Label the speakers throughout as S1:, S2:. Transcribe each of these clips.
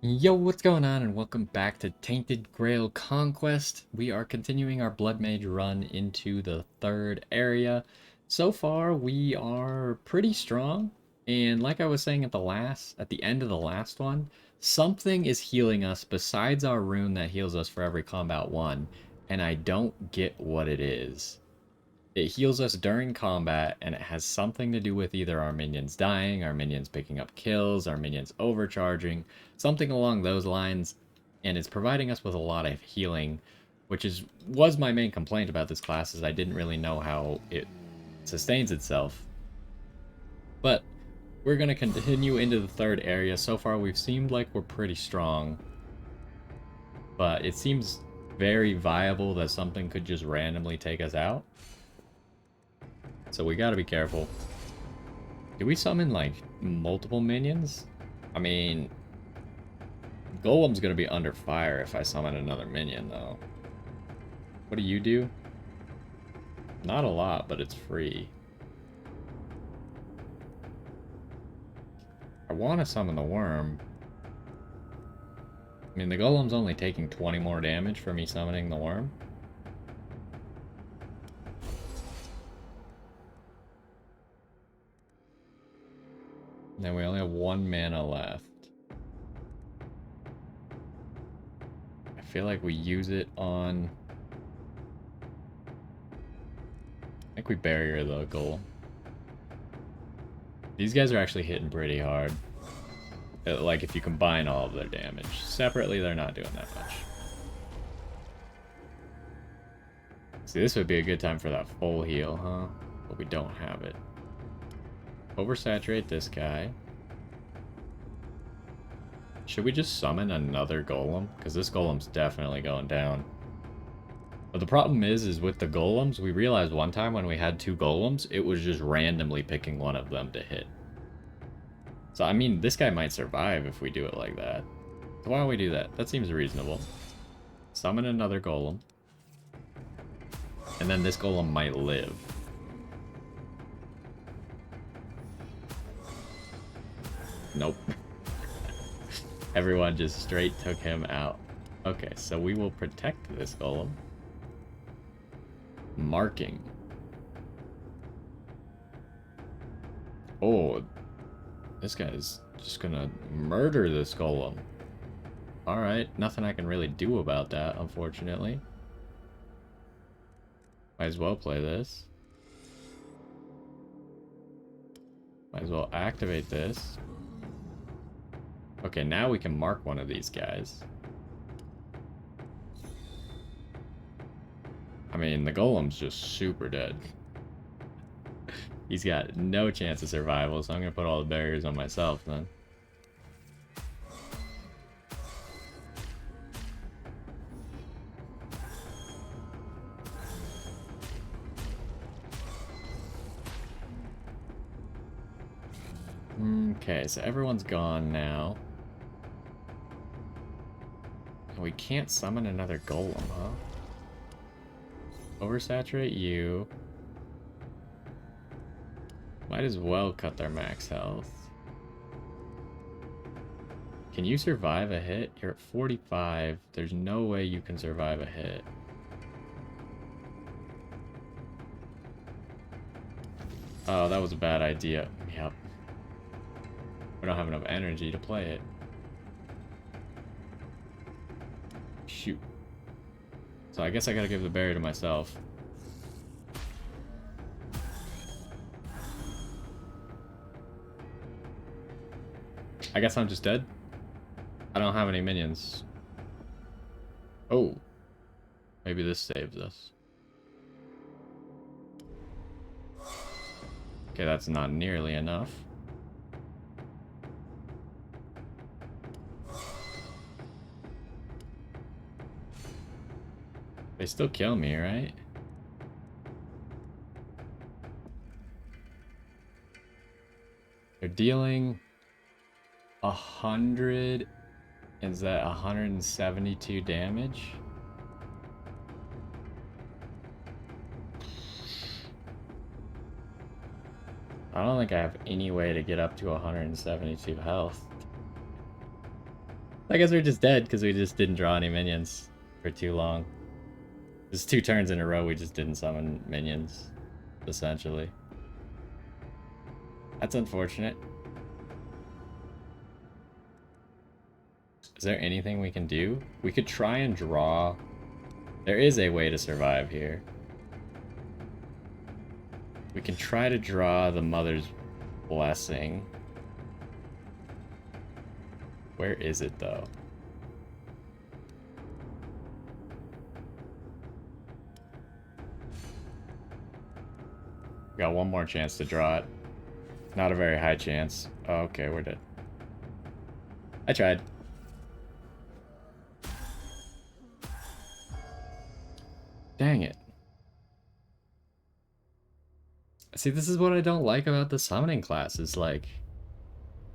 S1: Yo, what's going on, and welcome back to Tainted Grail Conquest. We are continuing our Blood Mage run into the third area. So far, we are pretty strong, and like I was saying at the end of the last one, something is healing us besides our rune that heals us for every combat one, and I don't get what it is. It heals us during combat, and it has something to do with either our minions dying, our minions picking up kills, our minions overcharging, something along those lines, and it's providing us with a lot of healing, which was my main complaint about this class, is I didn't really know how it sustains itself. But we're going to continue into the third area. So far, we've seemed like we're pretty strong, but it seems very viable that something could just randomly take us out. So we gotta be careful. Do we summon, like, multiple minions? I mean, Golem's gonna be under fire if I summon another minion, though. What do you do? Not a lot, but it's free. I want to summon the worm. I mean, the Golem's only taking 20 more damage for me summoning the worm. Then we only have 1 mana left. I feel like we use it on... I think we barrier the Golem. These guys are actually hitting pretty hard. Like, if you combine all of their damage. Separately, they're not doing that much. See, this would be a good time for that full heal, huh? But we don't have it. Oversaturate this guy. Should we just summon another golem? Because this golem's definitely going down. But the problem is with the golems, we realized one time when we had 2 golems, it was just randomly picking one of them to hit. So, I mean, this guy might survive if we do it like that. So why don't we do that? That seems reasonable. Summon another golem. And then this golem might live. Nope. Everyone just straight took him out. Okay, so we will protect this golem. Marking. Oh, this guy's just gonna murder this golem. Alright, nothing I can really do about that, unfortunately. Might as well play this. Might as well activate this. Okay, now we can mark one of these guys. I mean, the golem's just super dead. He's got no chance of survival, so I'm gonna put all the barriers on myself then. Okay, so everyone's gone now. We can't summon another golem, huh? Oversaturate you. Might as well cut their max health. Can you survive a hit? You're at 45. There's no way you can survive a hit. Oh, that was a bad idea. Yep. We don't have enough energy to play it. Shoot. So I guess I gotta give the barrier to myself. I guess I'm just dead. I don't have any minions. Oh. Maybe this saves us. Okay, that's not nearly enough. They still kill me, right? They're dealing 100. Is that 172 damage? I don't think I have any way to get up to 172 health. I guess we're just dead because we just didn't draw any minions for too long. There's 2 turns in a row we just didn't summon minions, essentially. That's unfortunate. Is there anything we can do? We could try and draw. There is a way to survive here. We can try to draw the Mother's Blessing. Where is it, though? Got one more chance to draw it. Not a very high chance. Oh, okay, we're dead. I tried. Dang it. See, this is what I don't like about the summoning classes, like,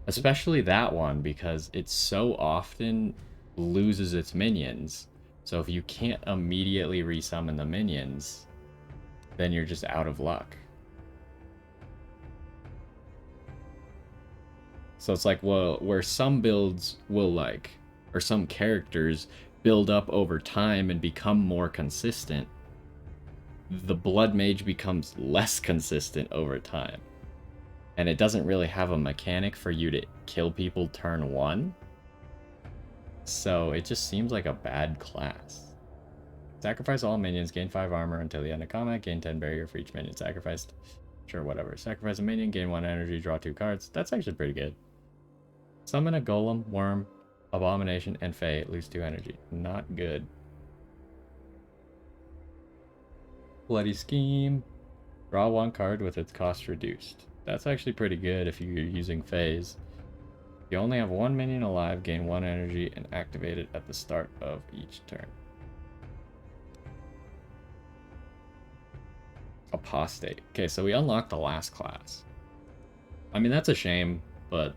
S1: especially that one, because it so often loses its minions. So if you can't immediately resummon the minions, then you're just out of luck. So it's like, well, where some builds will like, or some characters build up over time and become more consistent, the Blood Mage becomes less consistent over time. And it doesn't really have a mechanic for you to kill people turn 1. So it just seems like a bad class. Sacrifice all minions, gain 5 armor until the end of combat, gain 10 barrier for each minion sacrificed. Sure, whatever. Sacrifice a minion, gain 1 energy, draw 2 cards. That's actually pretty good. Summon a golem, worm, abomination, and fae. Lose 2 energy. Not good. Bloody scheme. Draw 1 card with its cost reduced. That's actually pretty good if you're using phase. You only have 1 minion alive, gain 1 energy, and activate it at the start of each turn. Apostate. Okay, so we unlocked the last class. I mean, that's a shame, but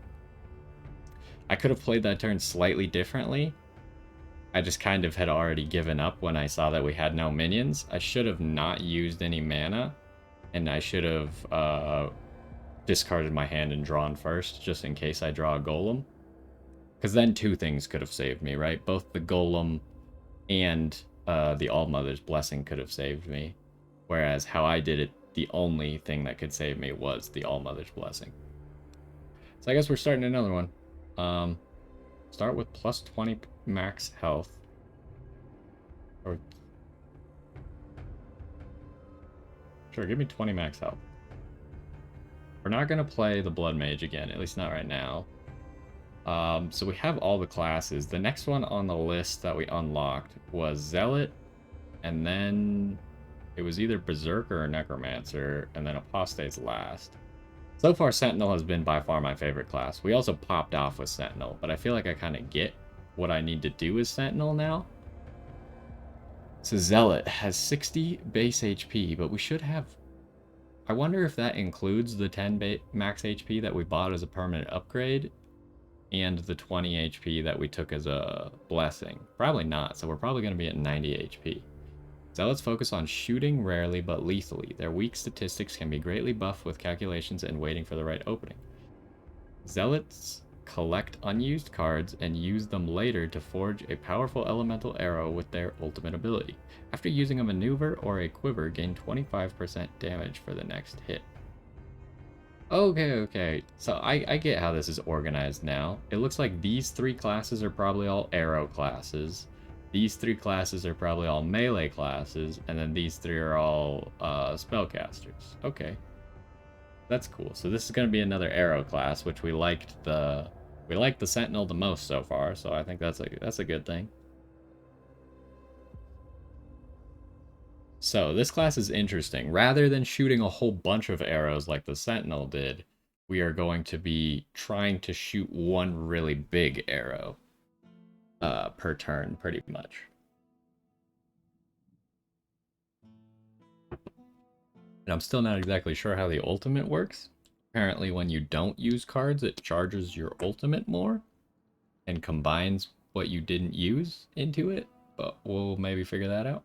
S1: I could have played that turn slightly differently. I just kind of had already given up when I saw that we had no minions. I should have not used any mana, and I should have discarded my hand and drawn first, just in case I draw a golem. Because then 2 things could have saved me, right? Both the golem and the All-Mother's Blessing could have saved me. Whereas how I did it, the only thing that could save me was the All-Mother's Blessing. So I guess we're starting another one. Start with plus 20 max health. Or sure, give me 20 max health. We're not going to play the Blood Mage again, at least not right now. So we have all the classes. The next one on the list that we unlocked was Zealot, and then it was either Berserker or Necromancer, and then Apostate's last. So far, Sentinel has been by far my favorite class. We also popped off with Sentinel, but I feel like I kind of get what I need to do with Sentinel now. So Zealot has 60 base HP, but we should have... I wonder if that includes the 10 max HP that we bought as a permanent upgrade and the 20 HP that we took as a blessing. Probably not, so we're probably going to be at 90 HP. Zealots focus on shooting rarely but lethally. Their weak statistics can be greatly buffed with calculations and waiting for the right opening. Zealots collect unused cards and use them later to forge a powerful elemental arrow with their ultimate ability. After using a maneuver or a quiver, gain 25% damage for the next hit. Okay. So I get how this is organized now. It looks like these 3 classes are probably all arrow classes. These 3 classes are probably all melee classes, and then these 3 are all spellcasters. Okay, that's cool. So this is going to be another arrow class, which we liked the Sentinel the most so far. So I think that's a good thing. So this class is interesting. Rather than shooting a whole bunch of arrows like the Sentinel did, we are going to be trying to shoot one really big arrow per turn, pretty much. And I'm still not exactly sure how the ultimate works. Apparently when you don't use cards, it charges your ultimate more and combines what you didn't use into it, but we'll maybe figure that out.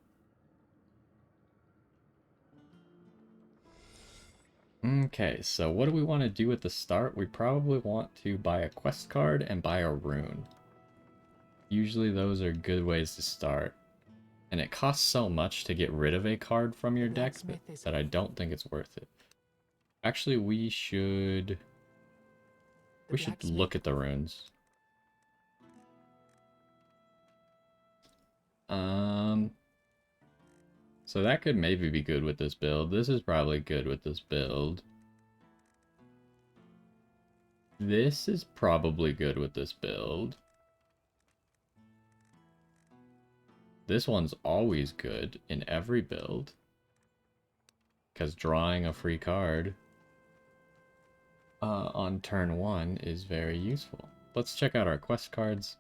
S1: Okay, so what do we want to do at the start? We probably want to buy a quest card and buy a rune. Usually those are good ways to start. And it costs so much to get rid of a card from your deck that I don't think it's worth it. Actually, we should look at the runes. So that could maybe be good with this build. This is probably good with this build. This is probably good with this build. This one's always good in every build. Because drawing a free card on turn 1 is very useful. Let's check out our quest cards.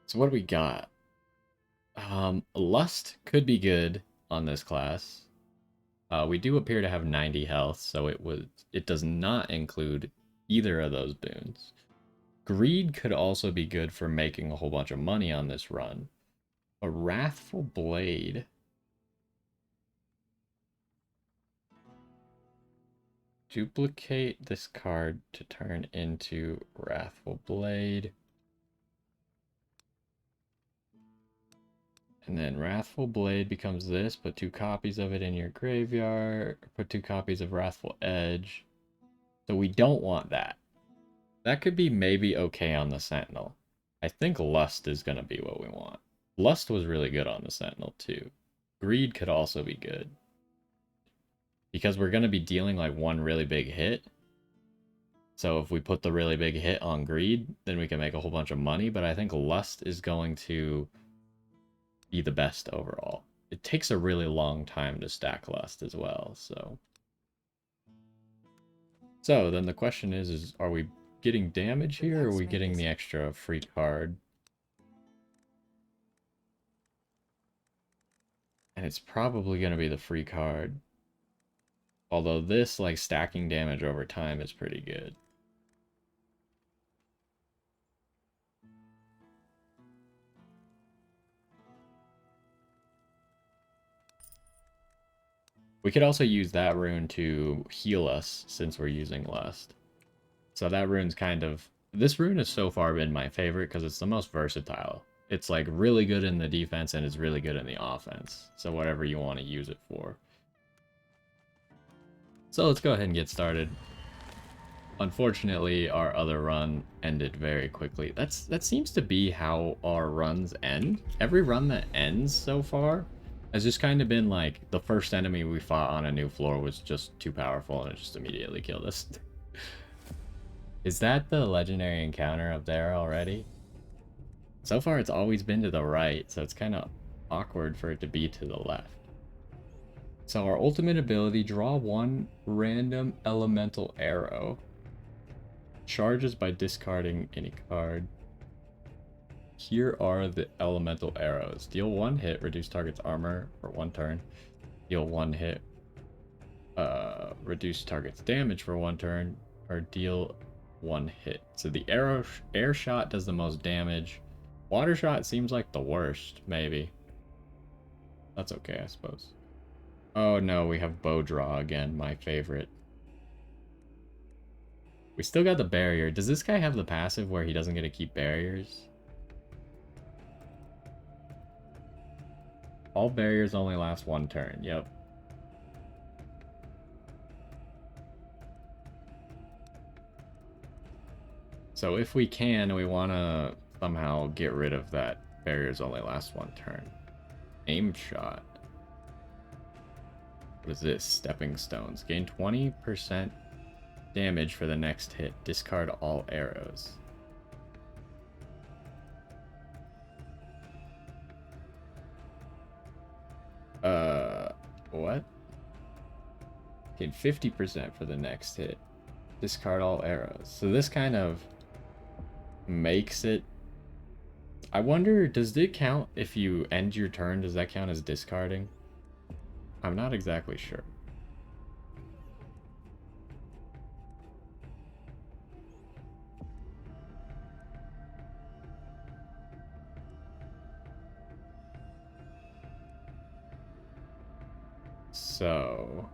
S1: So what do we got? Lust could be good on this class. We do appear to have 90 health, so it does not include either of those boons. Greed could also be good for making a whole bunch of money on this run. A Wrathful Blade. Duplicate this card to turn into Wrathful Blade. And then Wrathful Blade becomes this. Put 2 copies of it in your graveyard. Put 2 copies of Wrathful Edge. So we don't want that. That could be maybe okay on the Sentinel. I think Lust is going to be what we want. Lust was really good on the Sentinel too. Greed could also be good. Because we're going to be dealing like one really big hit. So if we put the really big hit on Greed, then we can make a whole bunch of money. But I think Lust is going to be the best overall. It takes a really long time to stack Lust as well, so then the question is are we getting damage here, or are we getting the extra free card? And it's probably going to be the free card. Although this, like, stacking damage over time is pretty good. We could also use that rune to heal us, since we're using Lust. So that rune's kind of... This rune has so far been my favorite, because it's the most versatile. It's, like, really good in the defense, and it's really good in the offense. So whatever you want to use it for. So let's go ahead and get started. Unfortunately, our other run ended very quickly. That seems to be how our runs end. Every run that ends so far has just kind of been like, the first enemy we fought on a new floor was just too powerful and it just immediately killed us. Is that the legendary encounter up there already? So far it's always been to the right, so it's kind of awkward for it to be to the left. So our ultimate ability, draw 1 random elemental arrow. Charges by discarding any card. Here are the elemental arrows. Deal 1 hit, reduce target's armor for 1 turn. Deal 1 hit, reduce target's damage for 1 turn, or deal 1 hit. So the air shot does the most damage. Water shot seems like the worst, maybe. That's okay, I suppose. Oh no, we have bow draw again, my favorite. We still got the barrier. Does this guy have the passive where he doesn't get to keep barriers? All barriers only last 1 turn. Yep. So if we can, we want to somehow get rid of that barriers only last 1 turn. Aim shot. What is this? Stepping stones. Gain 20% damage for the next hit. Discard all arrows. What? Gain 50% for the next hit. Discard all arrows. So this kind of makes it... I wonder, does it count if you end your turn? Does that count as discarding? I'm not exactly sure. So...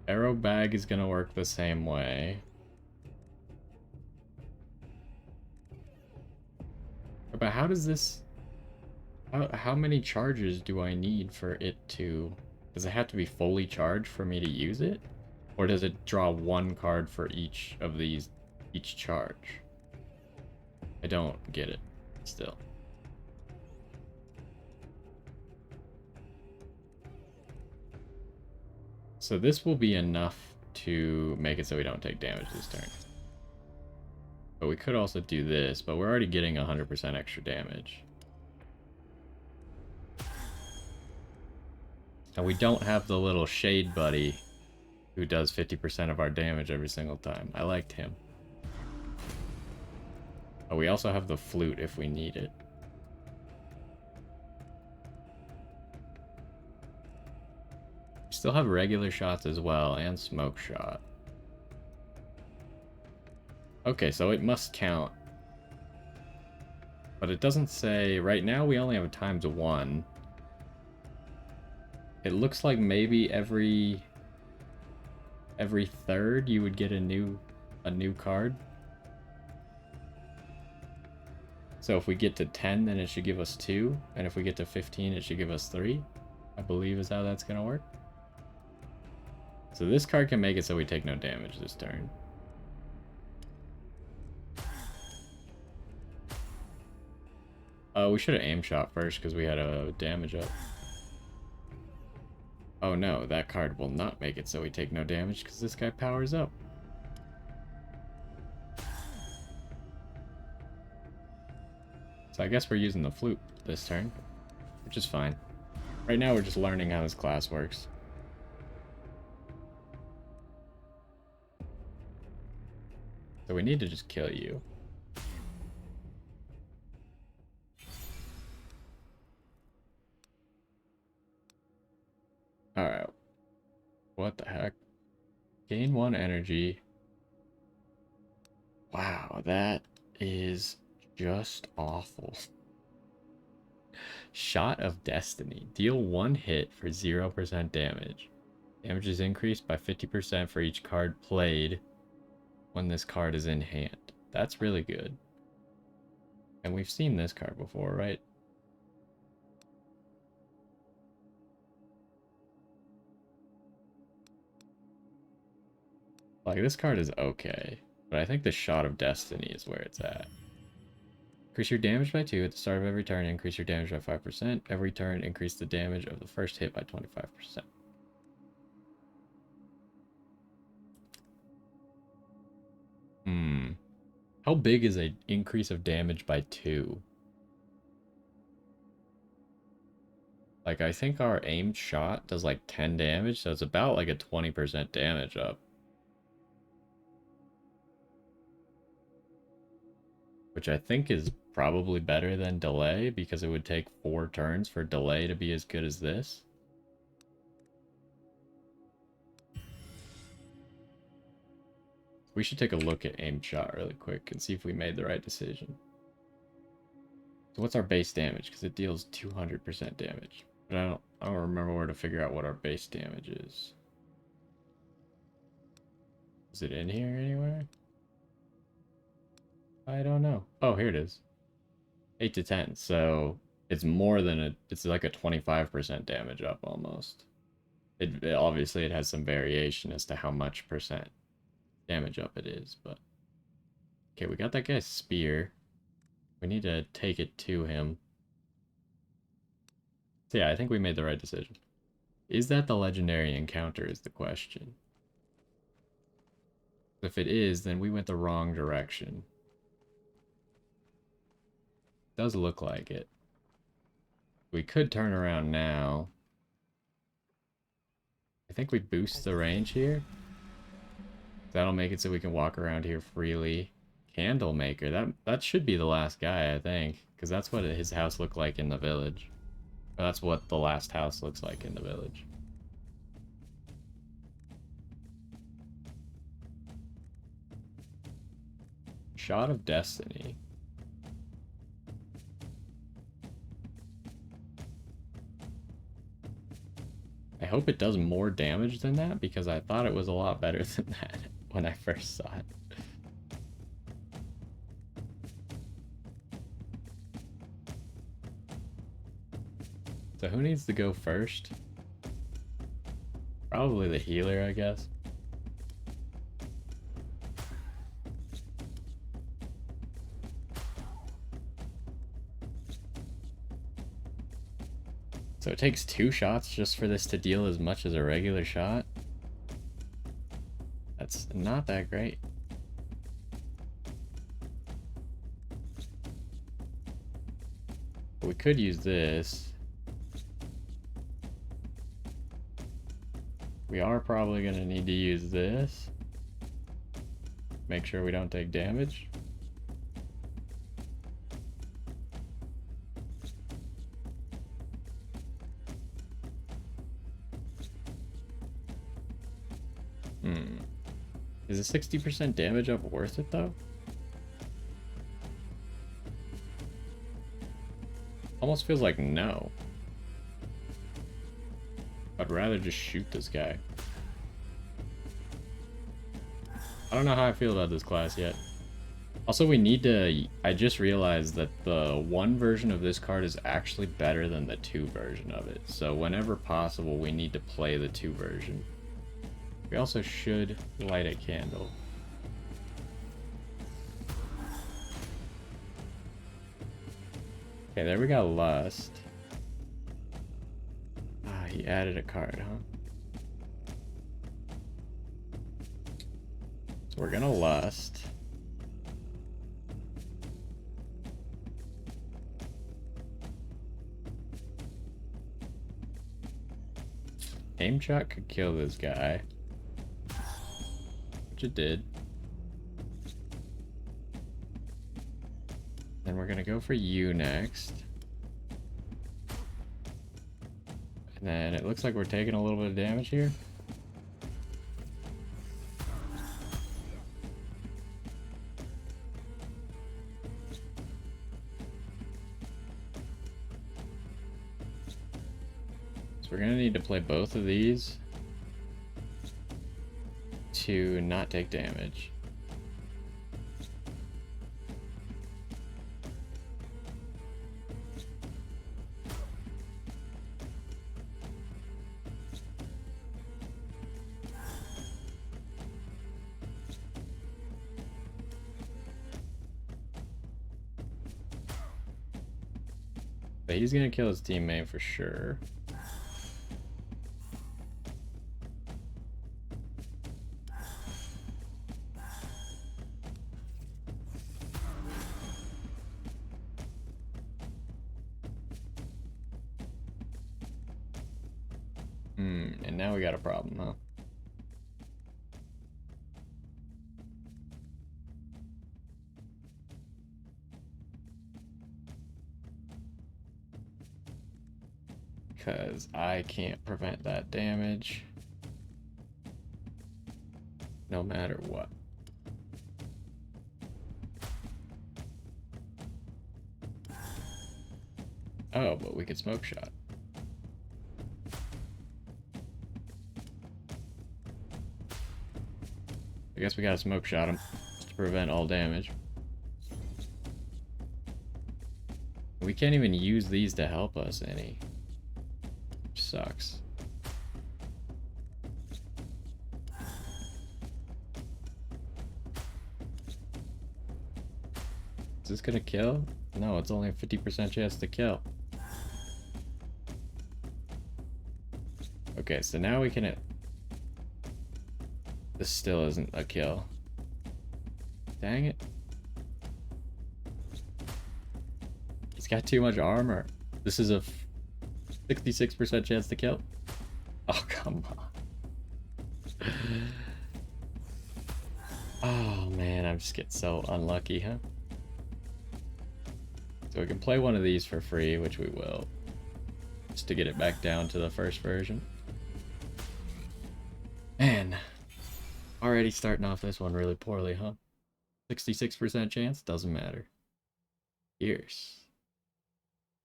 S1: Arrow bag is gonna work the same way. But how does this... How many charges do I need for it to... Does it have to be fully charged for me to use it? Or does it draw one card for each of these, each charge? I don't get it, still. So this will be enough to make it so we don't take damage this turn. But we could also do this, but we're already getting 100% extra damage. And we don't have the little shade buddy who does 50% of our damage every single time. I liked him. Oh, we also have the flute if we need it. We still have regular shots as well, and smoke shot. Okay, so it must count. But it doesn't say... Right now we only have a ×1. It looks like maybe every third you would get a new card. So if we get to 10, then it should give us 2, and if we get to 15, it should give us 3. I believe is how that's gonna work. So this card can make it so we take no damage this turn. We should have aim shot first because we had a damage up. Oh no, that card will not make it so we take no damage because this guy powers up. So I guess we're using the flute this turn, which is fine. Right now we're just learning how this class works. So we need to just kill you. Alright. What the heck? Gain 1 energy. Wow, that is just awful. Shot of Destiny. Deal 1 hit for 0% damage. Damage is increased by 50% for each card played when this card is in hand. That's really good. And we've seen this card before, right? Like, this card is okay, but I think the Shot of Destiny is where it's at. Increase your damage by 2 at the start of every turn. Increase your damage by 5%. Every turn, increase the damage of the first hit by 25%. How big is an increase of damage by 2? Like, I think our aimed shot does like 10 damage, so it's about like a 20% damage up. Which I think is probably better than delay, because it would take 4 turns for delay to be as good as this. We should take a look at aimed shot really quick and see if we made the right decision. So what's our base damage? Because it deals 200% damage. But I don't remember where to figure out what our base damage is. Is it in here anywhere? I don't know. Oh, here it is. 8 to 10. So it's more than it's like a 25% damage up almost. Obviously it has some variation as to how much percent damage up it is, but okay, we got that guy's spear. We need to take it to him. So yeah, I think we made the right decision. Is that the legendary encounter is the question. If it is, then we went the wrong direction. Does look like it. We could turn around now. I think we boost the range here. That'll make it so we can walk around here freely. Candlemaker, that should be the last guy, I think, because that's what his house looked like in the village. Or that's what the last house looks like in the village. Shot of Destiny. I hope it does more damage than that, because I thought it was a lot better than that when I first saw it. So who needs to go first? Probably the healer, I guess. So it takes 2 shots just for this to deal as much as a regular shot? That's not that great. But we could use this. We are probably going to need to use this. Make sure we don't take damage. Is a 60% damage up worth it though? Almost feels like no. I'd rather just shoot this guy. I don't know how I feel about this class yet. Also, we need to... I just realized that the 1 version of this card is actually better than the 2 version of it. So whenever possible, we need to play the 2 version. We also should light a candle. Okay, there we got Lust. Ah, he added a card, huh? So we're gonna Lust. Aim shot could kill this guy. Which it did. Then we're gonna go for you next. And then it looks like we're taking a little bit of damage here. So we're gonna need to play both of these to not take damage. But he's gonna kill his teammate for sure. And now we got a problem, huh? Because I can't prevent that damage. No matter what. Oh, but we could smoke shot. I guess we gotta smoke shot him to prevent all damage. We can't even use these to help us any. Which sucks. Is this gonna kill? No, it's only a 50% chance to kill. Okay, so now we can... This still isn't a kill. Dang it. He's got too much armor. This is a 66% chance to kill. Oh, come on. Oh, man, I'm just getting so unlucky, huh? So we can play one of these for free, which we will. Just to get it back down to the first version. Man. Already starting off this one really poorly, huh? 66% chance? Doesn't matter. Pierce.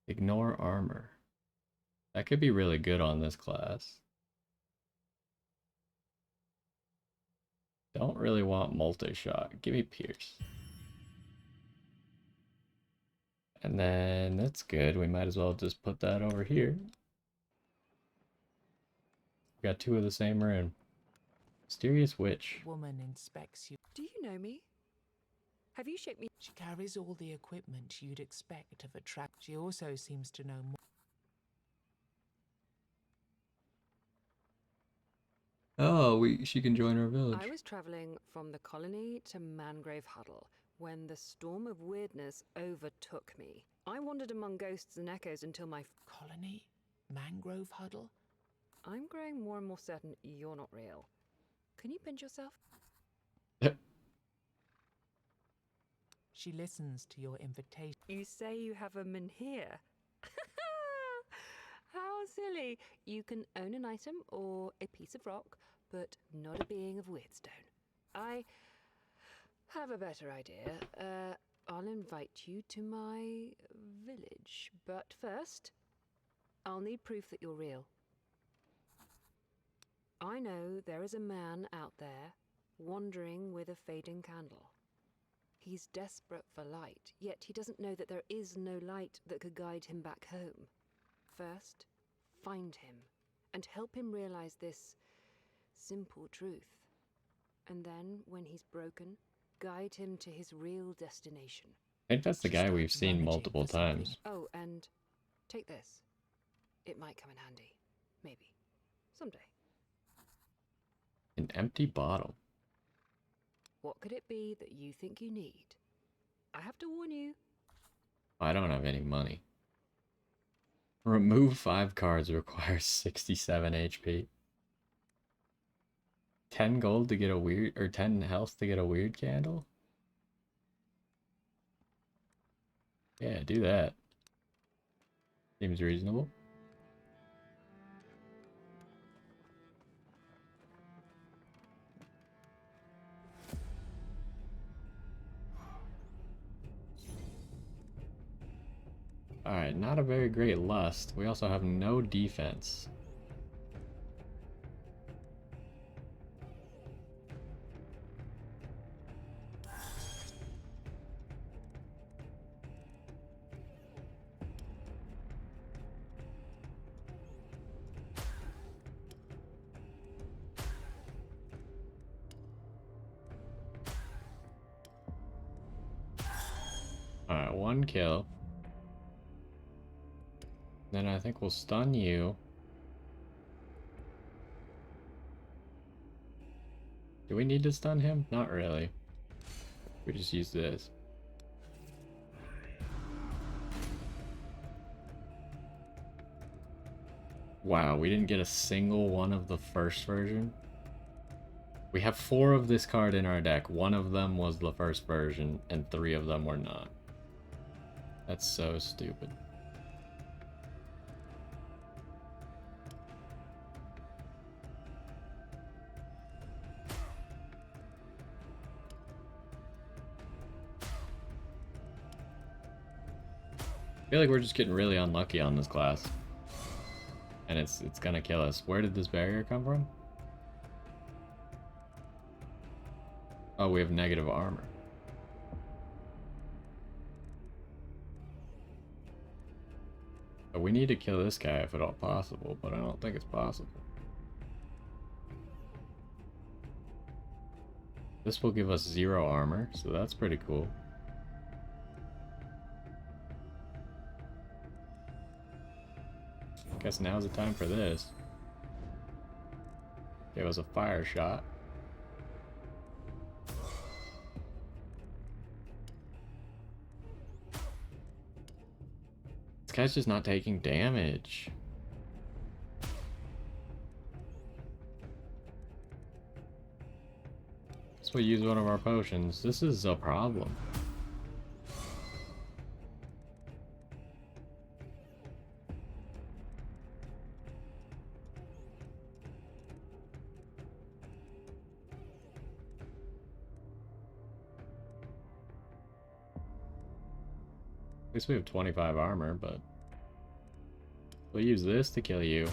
S1: Ignore armor. That could be really good on this class. don't really want multi-shot. Give me Pierce. And then that's good. We might as well just put that over here. We got 2 of the same rune. Mysterious Witch.
S2: Woman inspects you.
S3: Do you know me? Have you shaped me?
S2: She carries all the equipment you'd expect of a track. She also seems to know more.
S1: Oh, she can join our village.
S3: I was traveling from the colony to Mangrove Huddle when the storm of weirdness overtook me. I wandered among ghosts and echoes until my
S2: Colony? Mangrove Huddle?
S3: I'm growing more and more certain you're not real. Can you pinch yourself?
S2: She listens to your invitation.
S3: You say you have a menhir. How silly. You can own an item or a piece of rock, but not a being of Weirdstone. I have a better idea. I'll invite you to my village, but first, I'll need proof that you're real. I know there is a man out there, wandering with a fading candle. He's desperate for light, yet he doesn't know that there is no light that could guide him back home. First, find him, and help him realize this simple truth. And then, when he's broken, guide him to his real destination.
S1: I think that's the guy we've seen multiple times.
S3: Oh, and take this. It might come in handy. Maybe. Someday.
S1: An empty bottle.
S3: What could it be that you think you need? I have to warn you.
S1: I don't have any money. Remove 5 cards requires 67 HP. 10 gold to get a weird, or 10 health to get a weird candle? Yeah, do that. Seems reasonable. Alright, not a very great lust. We also have no defense. Alright, 1 kill. Then I think we'll stun you. Do we need to stun him? Not really. We just use this. Wow, we didn't get a single one of the first version. We have 4 of this card in our deck. 1 of them was the first version, and 3 of them were not. That's so stupid. I feel like we're just getting really unlucky on this class. And it's gonna kill us. Where did this barrier come from? Oh, we have negative armor. But we need to kill this guy if at all possible, but I don't think it's possible. This will give us 0 armor, so that's pretty cool. Guess now's the time for this. Give us a fire shot. This guy's just not taking damage. Guess we'll use one of our potions. This is a problem. At least we have 25 armor, but we'll use this to kill you.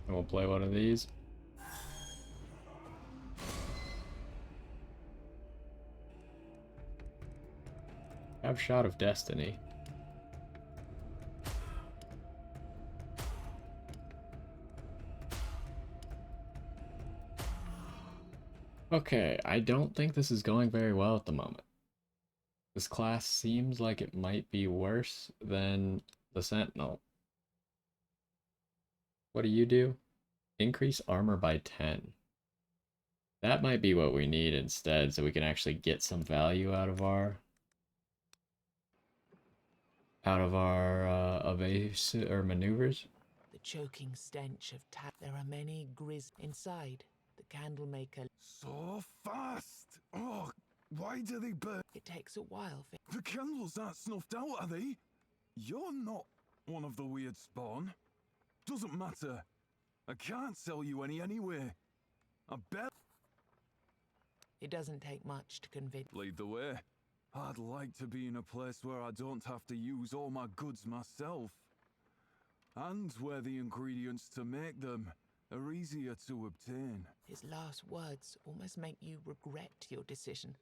S1: And we'll play one of these. Have Shot of Destiny. Okay, I don't think this is going very well at the moment. This class seems like it might be worse than the Sentinel. What do? Increase armor by 10. That might be what we need instead, so we can actually get some value out of our evasive or maneuvers.
S2: The choking stench of There are many inside. The candle maker.
S4: So fast! Oh, why do they burn?
S2: It takes a while for.
S4: The candles aren't snuffed out, are they? You're not one of the weird spawn. Doesn't matter. I can't sell you any anyway. I bet.
S2: It doesn't take much to convince.
S4: Lead the way. I'd like to be in a place where I don't have to use all my goods myself. And where the ingredients to make them are easier to obtain.
S2: His last words almost make you regret your decision.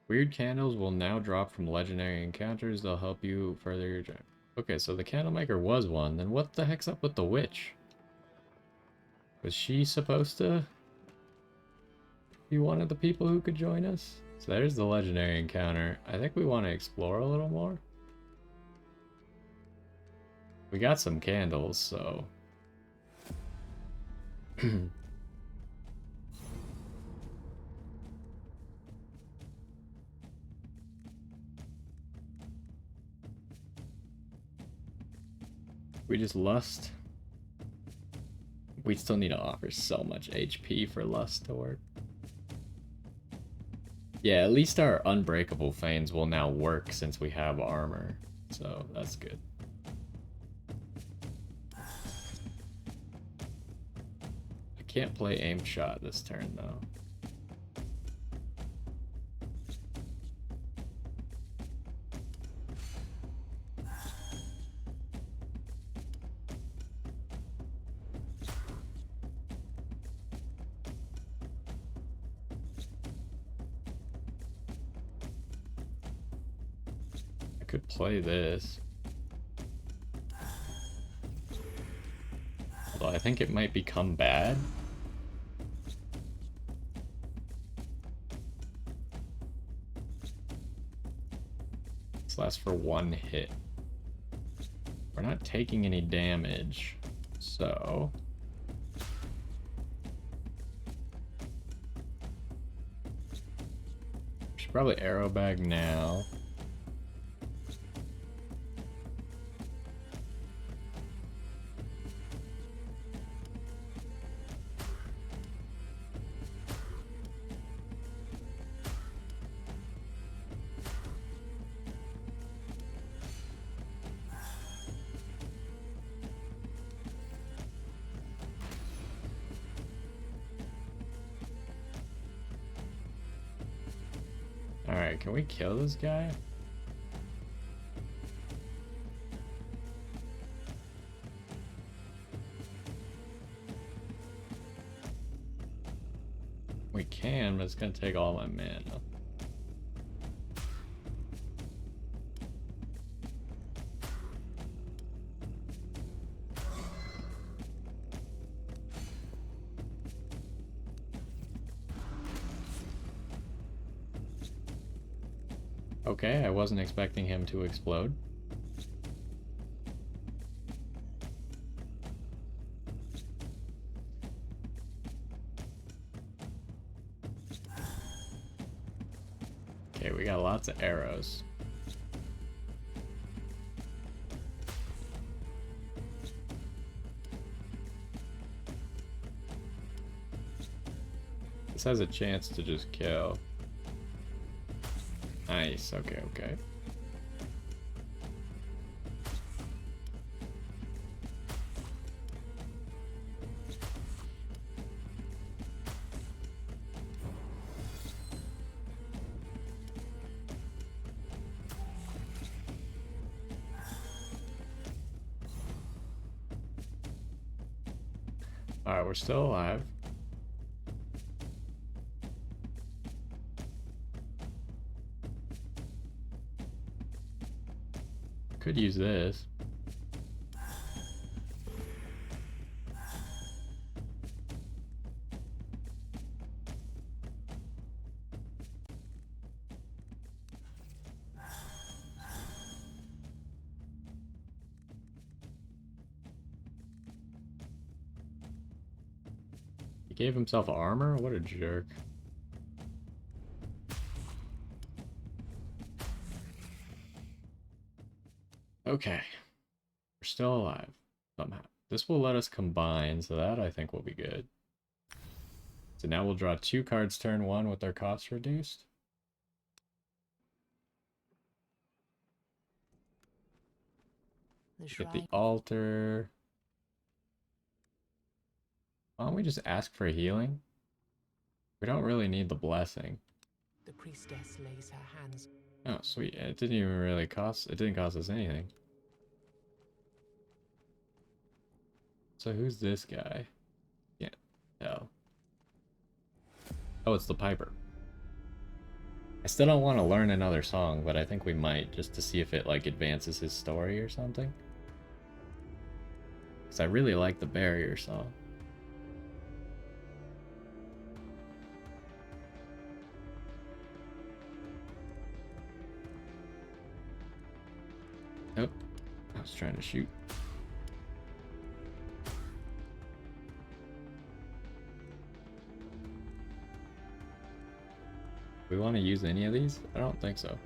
S1: Weird candles will now drop from legendary encounters. They'll help you further your journey. Okay, so the candlemaker was one. Then what the heck's up with the witch? Was she supposed to be one of the people who could join us? So there's the legendary encounter. I think we want to explore a little more. We got some candles, so... we just lust. We still need to offer so much HP for lust to work. Yeah, at least our unbreakable feigns will now work since we have armor. So that's good. I can't play aim shot this turn though. Could play this. Although I think it might become bad. This lasts for 1 hit. We're not taking any damage, so... should probably arrow bag now. Alright, can we kill this guy? We can, but it's gonna take all my mana. Okay, I wasn't expecting him to explode. Okay, we got lots of arrows. This has a chance to just kill. Nice, okay, okay. Alright, we're still alive. Could use this. He gave himself armor? What a jerk. Okay. We're still alive. Somehow. This will let us combine, so that I think will be good. So now we'll draw 2 cards turn 1 with their costs reduced. Get the altar. Why don't we just ask for healing? We don't really need the blessing.
S2: The priestess lays her hands.
S1: Oh, sweet. It didn't even really cost... It didn't cost us anything. So who's this guy? Can't tell. Oh, it's the Piper. I still don't want to learn another song, but I think we might, just to see if it, like, advances his story or something. Because I really like the barrier song. Oh, I was trying to shoot. Do we want to use any of these? I don't think so.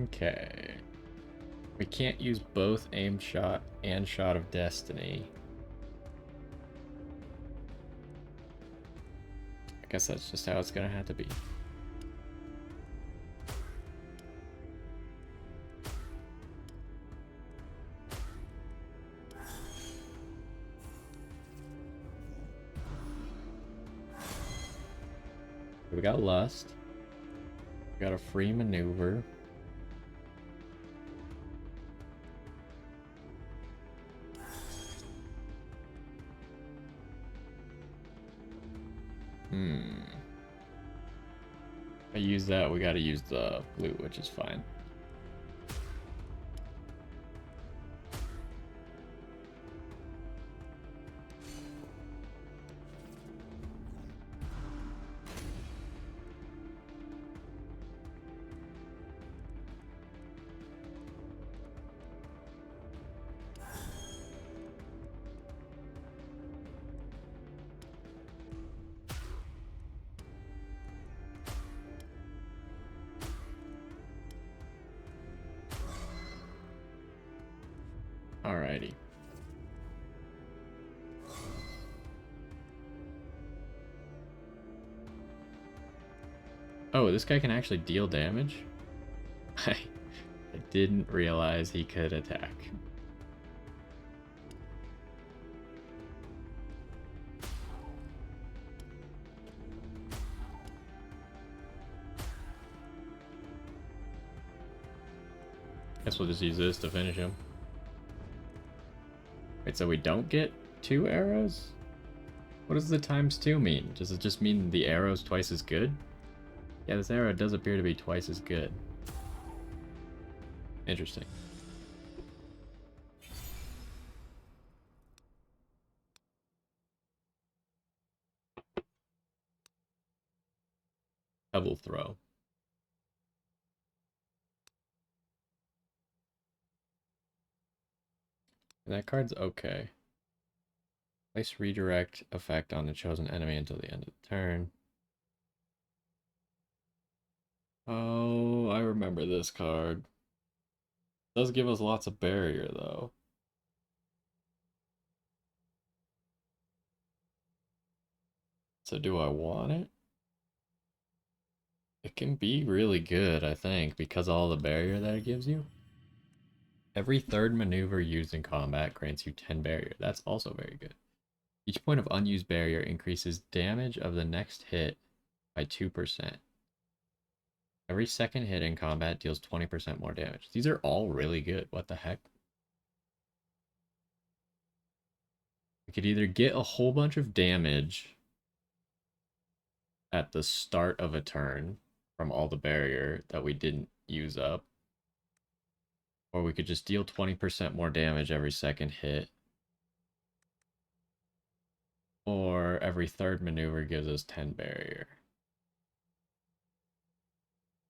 S1: Okay. We can't use both aim shot and shot of destiny. I guess that's just how it's gonna have to be. We got Lust. We got a free maneuver. If I use that, we gotta use the blue, which is fine. Alrighty. Oh, this guy can actually deal damage? I didn't realize he could attack. Guess we'll just use this to finish him. Wait, so we don't get 2 arrows? What does the ×2 mean? Does it just mean the arrow's twice as good? Yeah, this arrow does appear to be twice as good. Interesting. Pebble throw. That card's okay. Place redirect effect on the chosen enemy until the end of the turn. Oh, I remember this card. Does give us lots of barrier though. So do I want it? It can be really good, I think, because of all the barrier that it gives you. Every third maneuver used in combat grants you 10 barrier. That's also very good. Each point of unused barrier increases damage of the next hit by 2%. Every second hit in combat deals 20% more damage. These are all really good. What the heck? We could either get a whole bunch of damage at the start of a turn from all the barrier that we didn't use up, or we could just deal 20% more damage every second hit, or every third maneuver gives us 10 barrier.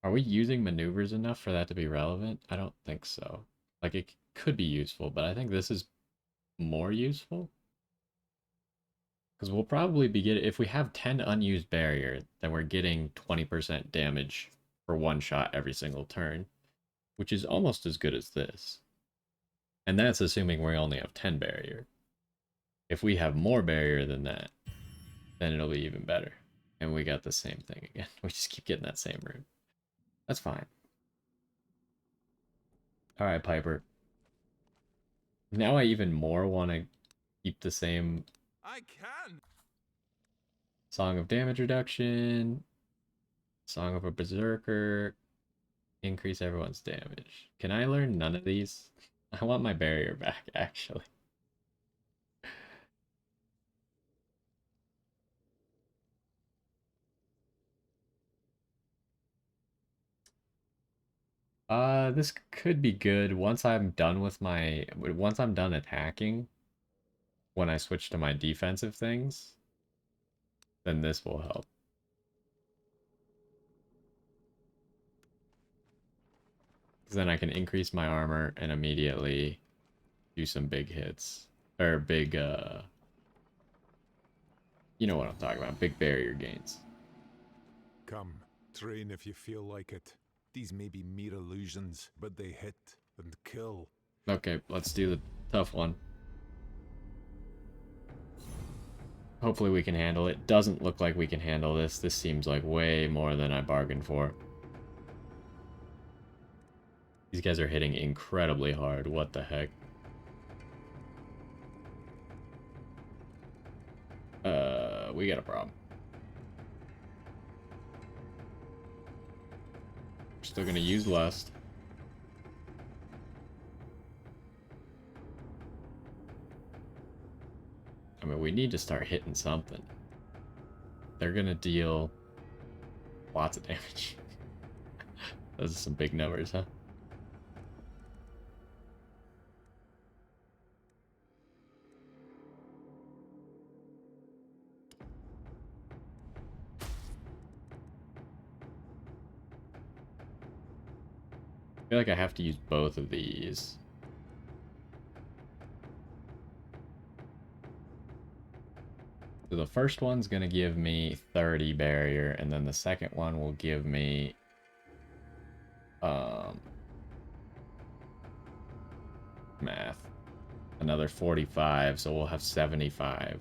S1: Are we using maneuvers enough for that to be relevant? I don't think so. Like, it could be useful, but I think this is more useful. Because we'll probably be getting, if we have 10 unused barrier, then we're getting 20% damage for one shot every single turn, which is almost as good as this. And that's assuming we only have 10 barrier. If we have more barrier than that, then it'll be even better. And we got the same thing again. We just keep getting that same route. That's fine. Alright, Piper. Now I even more want to keep the same
S4: I can.
S1: Song of Damage Reduction, Song of a Berserker, increase everyone's damage. Can I learn none of these? I want my barrier back, actually. This could be good once I'm done with once I'm done attacking, when I switch to my defensive things, then this will help. Because then I can increase my armor and immediately do some big hits. Or big, you know what I'm talking about, big barrier gains.
S5: Come, train if you feel like it. These may be mere illusions, but they hit and kill.
S1: Okay, let's do the tough one. Hopefully we can handle it. Doesn't look like we can handle this. This seems like way more than I bargained for. These guys are hitting incredibly hard. What the heck? We got a problem. We're still gonna use Lust. I mean, we need to start hitting something. They're gonna deal lots of damage. Those are some big numbers, huh? I feel like I have to use both of these. So the first one's going to give me 30 barrier, and then the second one will give me math. Another 45, so we'll have 75.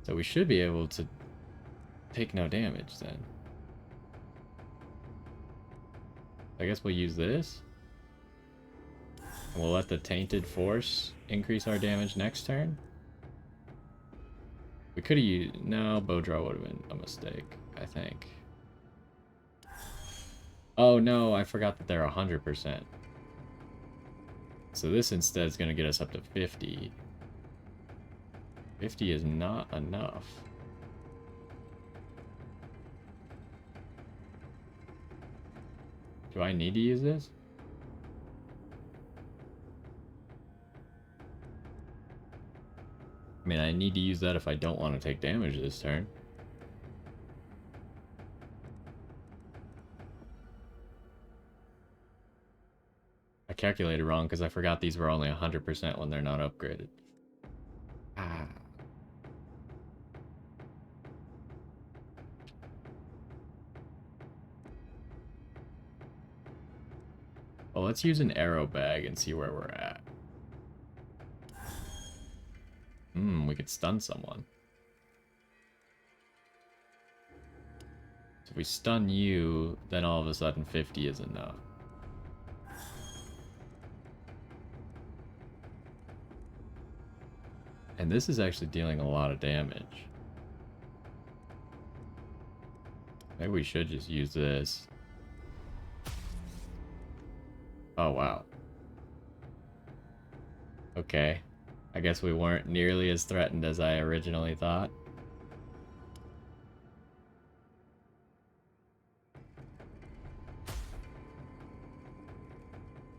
S1: So we should be able to take no damage then. I guess we'll use this. And we'll let the Tainted Force increase our damage next turn. We could have used... No, bow draw would have been a mistake, I think. Oh no, I forgot that they're 100%. So this instead is going to get us up to 50. 50 is not enough. Do I need to use this? I mean, I need to use that if I don't want to take damage this turn. I calculated wrong because I forgot these were only 100% when they're not upgraded. Ah. Well, let's use an arrow bag and see where we're at. We could stun someone. So if we stun you, then all of a sudden 50 is enough. And this is actually dealing a lot of damage. Maybe we should just use this. Oh, wow. Okay. I guess we weren't nearly as threatened as I originally thought.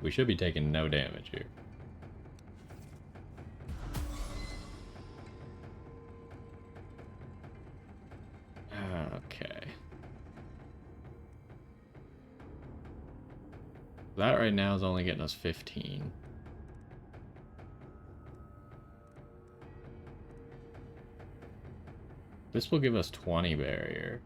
S1: We should be taking no damage here. Okay. That right now is only getting us 15. This will give us 20 barrier.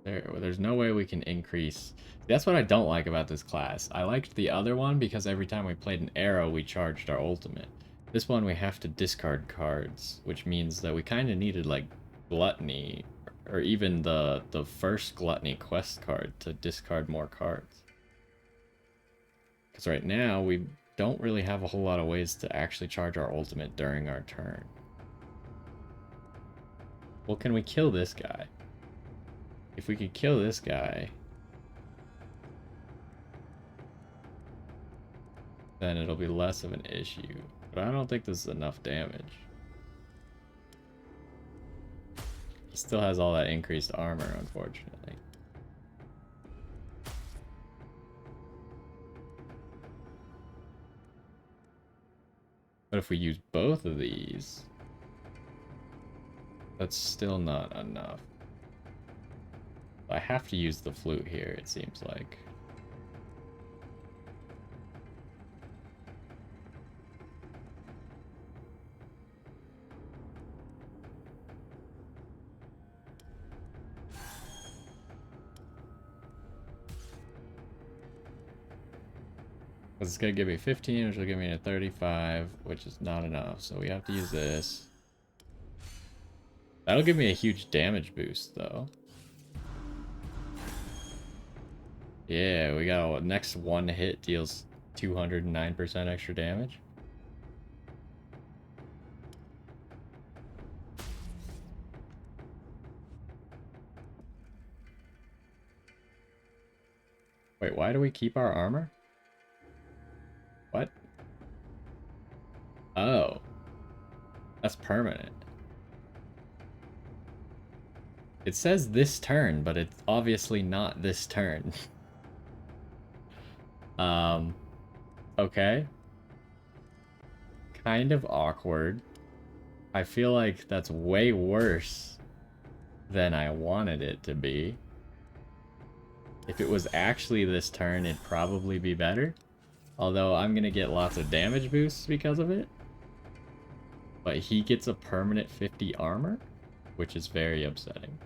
S1: There's no way we can increase. That's what I don't like about this class. I liked the other one because every time we played an arrow, we charged our ultimate. This one we have to discard cards, which means that we kind of needed like Gluttony, or even the first Gluttony quest card to discard more cards. Because right now we don't really have a whole lot of ways to actually charge our ultimate during our turn. Well, can we kill this guy? If we could kill this guy, then it'll be less of an issue. But I don't think this is enough damage. He still has all that increased armor, unfortunately. But if we use both of these, that's still not enough. I have to use the flute here, it seems like. It's gonna give me 15, which will give me a 35, which is not enough, so we have to use this. That'll give me a huge damage boost, though. Yeah, we got a next one hit deals 209% extra damage. Wait, why do we keep our armor? What? Oh. That's permanent. It says this turn, but it's obviously not this turn. Okay. Kind of awkward. I feel like that's way worse than I wanted it to be. If it was actually this turn, it'd probably be better. Although I'm gonna get lots of damage boosts because of it. But he gets a permanent 50 armor, which is very upsetting.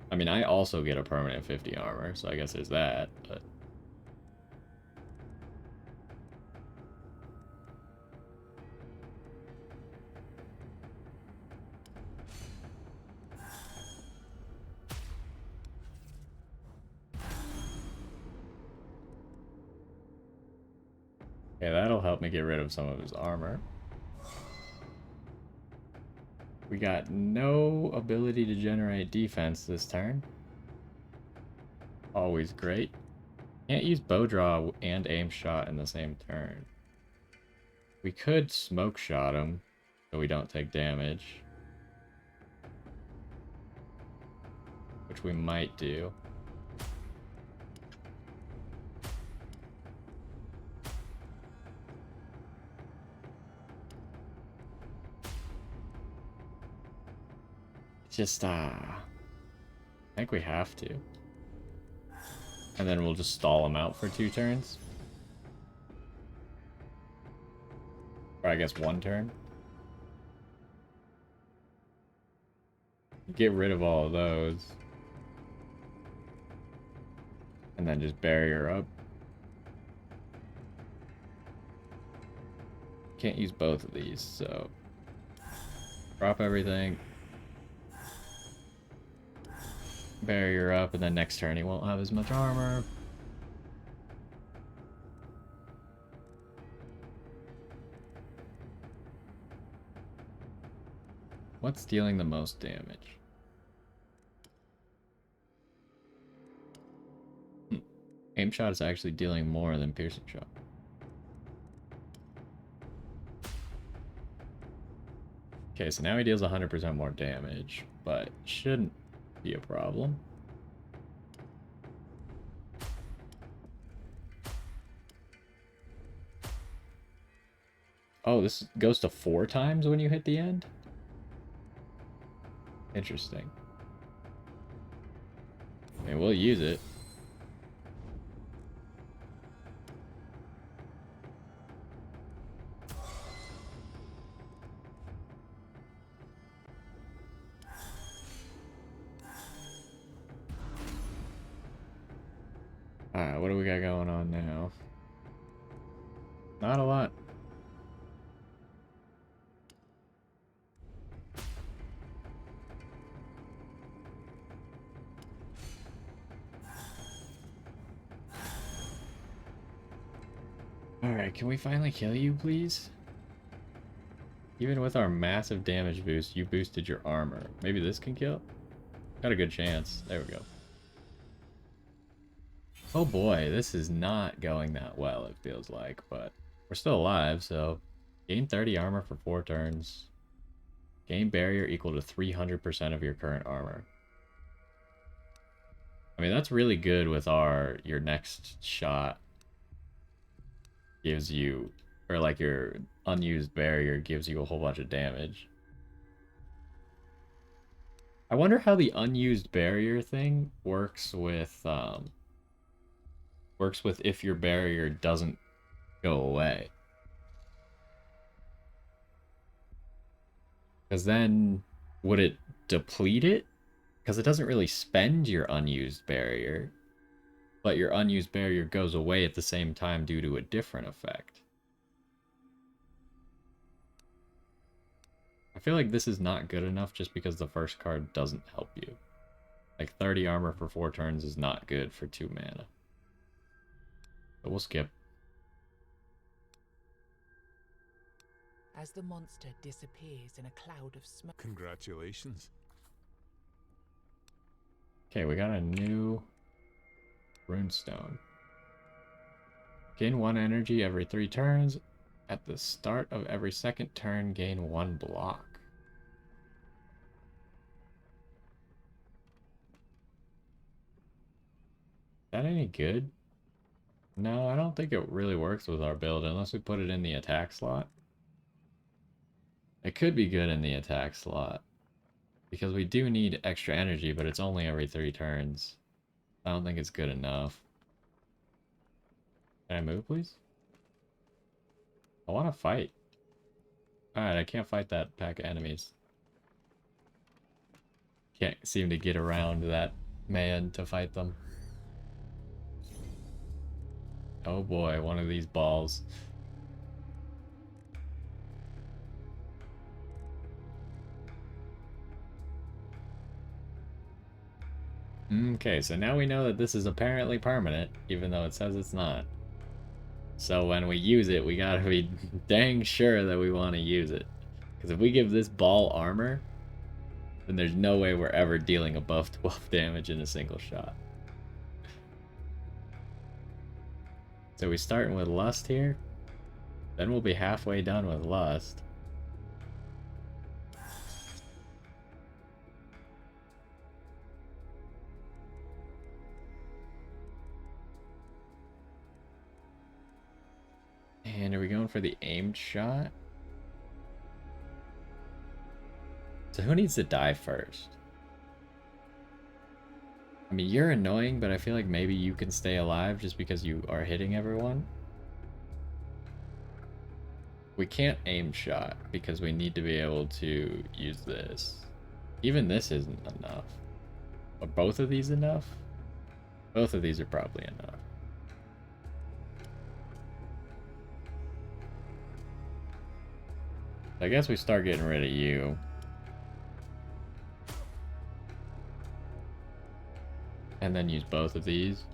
S1: I mean, I also get a permanent 50 armor, so I guess there's that, but... Okay, that'll help me get rid of some of his armor. We got no ability to generate defense this turn. Always great. Can't use bow draw and aim shot in the same turn. We could smoke shot him, so we don't take damage. Which we might do. Just, I think we have to. And then we'll just stall him out for 2 turns. Or I guess 1 turn. Get rid of all of those. And then just barrier up. Can't use both of these, so... Drop everything. barrier up, and then next turn he won't have as much armor. What's dealing the most damage? Aim shot is actually dealing more than piercing shot. Okay, so now he deals 100% more damage, but shouldn't be a problem. Oh, this goes to 4 times when you hit the end? Interesting. I mean, we'll use it. Alright, what do we got going on now? Not a lot. Alright, can we finally kill you, please? Even with our massive damage boost, you boosted your armor. Maybe this can kill? Got a good chance. There we go. Oh boy, this is not going that well, it feels like, but we're still alive, so gain 30 armor for 4 turns. Gain barrier equal to 300% of your current armor. I mean, that's really good with your next shot gives you, or like your unused barrier gives you a whole bunch of damage. I wonder how the unused barrier thing works with if your barrier doesn't go away. Because then, would it deplete it? Because it doesn't really spend your unused barrier, but your unused barrier goes away at the same time due to a different effect. I feel like this is not good enough just because the first card doesn't help you. Like 30 armor for 4 turns is not good for 2 mana. But we'll skip.
S2: As the monster disappears in a cloud of smoke.
S5: Congratulations.
S1: Okay, we got a new runestone. Gain 1 energy every 3 turns. At the start of every second turn, gain 1 block. Is that any good? No, I don't think it really works with our build unless we put it in the attack slot. It could be good in the attack slot because we do need extra energy, but it's only every 3 turns. I don't think it's good enough. Can I move, please? I want to fight. Alright, I can't fight that pack of enemies. Can't seem to get around that man to fight them. Oh boy, one of these balls. Okay, so now we know that this is apparently permanent, even though it says it's not. So when we use it, we gotta be dang sure that we want to use it. Because if we give this ball armor, then there's no way we're ever dealing above 12 damage in a single shot. So we're starting with Lust here. Then we'll be halfway done with Lust. And are we going for the aimed shot? So who needs to die first? I mean, you're annoying, but I feel like maybe you can stay alive just because you are hitting everyone. We can't aim shot because we need to be able to use this. Even this isn't enough. Are both of these enough? Both of these are probably enough. I guess we start getting rid of you. Okay, And then use both of these.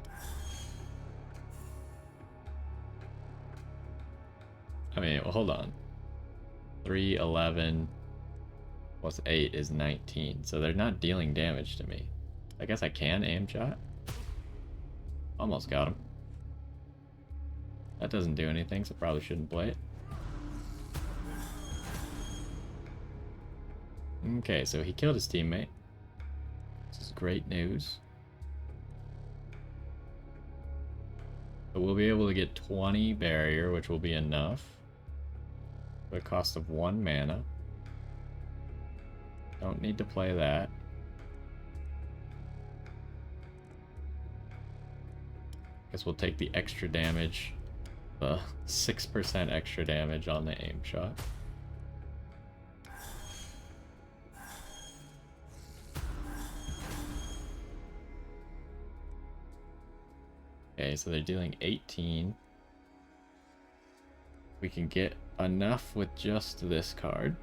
S1: I mean, well, hold on. 3, 11, plus 8 is 19. So they're not dealing damage to me. I guess I can aim shot. Almost got him. That doesn't do anything, so probably shouldn't play it. Okay, so he killed his teammate. This is great news. So we'll be able to get 20 barrier, which will be enough. For the cost of 1 mana. Don't need to play that. Guess we'll take the extra damage. The 6% extra damage on the aim shot. Okay, so they're dealing 18. We can get enough with just this card.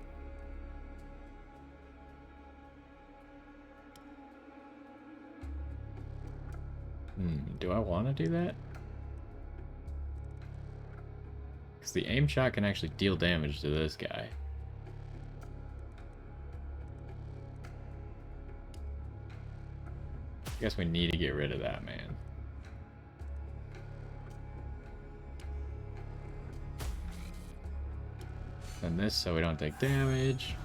S1: Do I want to do that? Because the aim shot can actually deal damage to this guy. I guess we need to get rid of that man. And this so we don't take damage.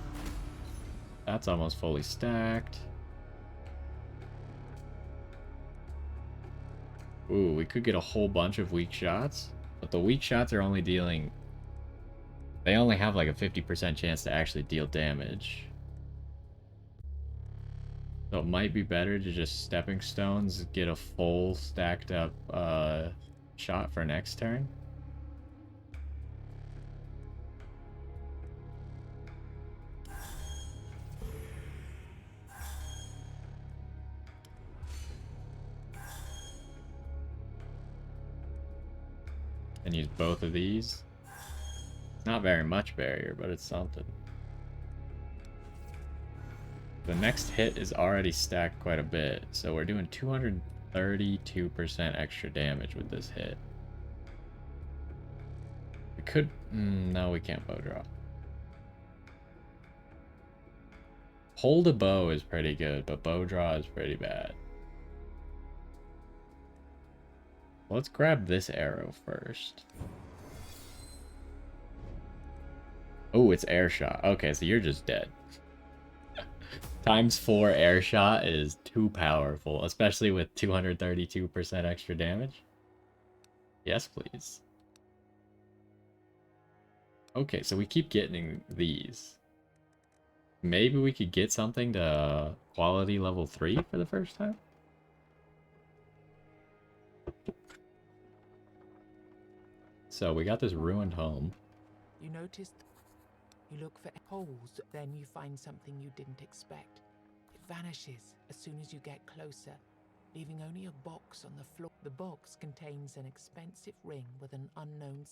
S1: That's almost fully stacked. Ooh, we could get a whole bunch of weak shots. But the weak shots are only dealing... They only have like a 50% chance to actually deal damage. So it might be better to just stepping stones, get a full stacked up shot for next turn. And use both of these. It's not very much barrier, but it's something. The next hit is already stacked quite a bit, so we're doing 232% extra damage with this hit. We could... no, we can't bow draw. Hold a bow is pretty good, but bow draw is pretty bad. Let's grab this arrow first. Oh, it's air shot. Okay, so you're just dead. Times 4 air shot is too powerful, especially with 232% extra damage. Yes, please. Okay, so we keep getting these. Maybe we could get something to quality level 3 for the first time? So we got this ruined home.
S2: You noticed? You look for holes, then you find something you didn't expect. It vanishes as soon as you get closer, leaving only a box on the floor. The box contains an expensive ring with an unknown...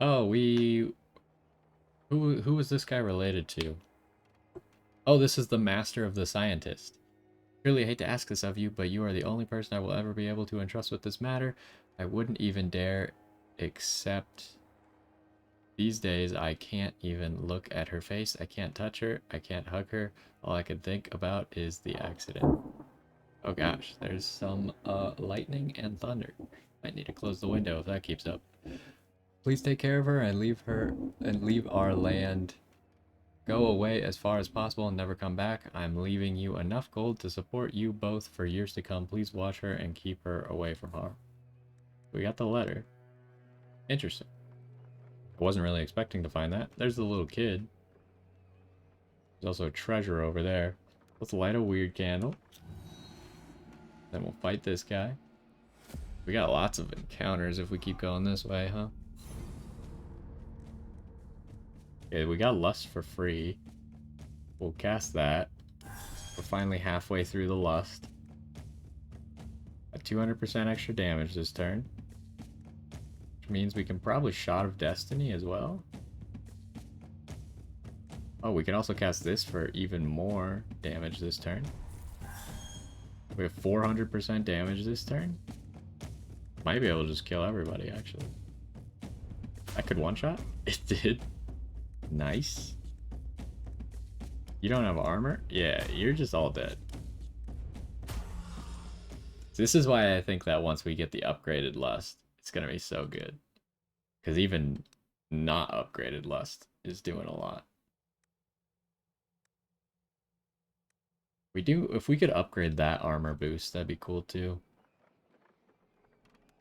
S1: Oh, Who was this guy related to? Oh, this is the master of the scientist. Really hate to ask this of you, but you are the only person I will ever be able to entrust with this matter. I wouldn't even dare, except these days I can't even look at her face. I can't touch her. I can't hug her. All I can think about is the accident. Oh gosh, there's some lightning and thunder. Might need to close the window if that keeps up. Please take care of her and leave our land. Go away as far as possible and never come back. I'm leaving you enough gold to support you both for years to come. Please watch her and keep her away from harm. We got the letter. Interesting. I wasn't really expecting to find that. There's the little kid. There's also a treasure over there. Let's light a weird candle. Then we'll fight this guy. We got lots of encounters if we keep going this way, huh? Okay, we got Lust for free. We'll cast that. We're finally halfway through the Lust. At 200% extra damage this turn. Which means we can probably Shot of Destiny as well. Oh, we can also cast this for even more damage this turn. We have 400% damage this turn. Might be able to just kill everybody, actually. That could one-shot? It did. Nice. You don't have armor? Yeah, you're just all dead. This is why I think that once we get the upgraded Lust, it's going to be so good. Because even not upgraded Lust is doing a lot. If we could upgrade that armor boost, that'd be cool too.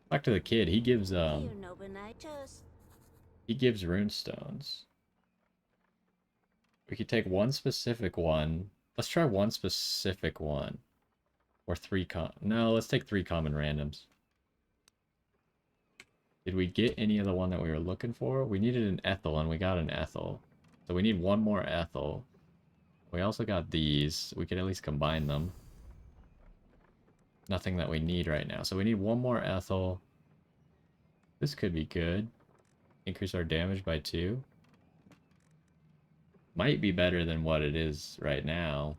S1: Back to the kid, he gives rune stones. We could take one specific one. Let's try one specific one. Or no, let's take 3 common randoms. Did we get any of the one that we were looking for? We needed an Ethel and we got an Ethel. So we need one more Ethel. We also got these. We could at least combine them. Nothing that we need right now. So we need one more Ethel. This could be good. Increase our damage by 2. Might be better than what it is right now.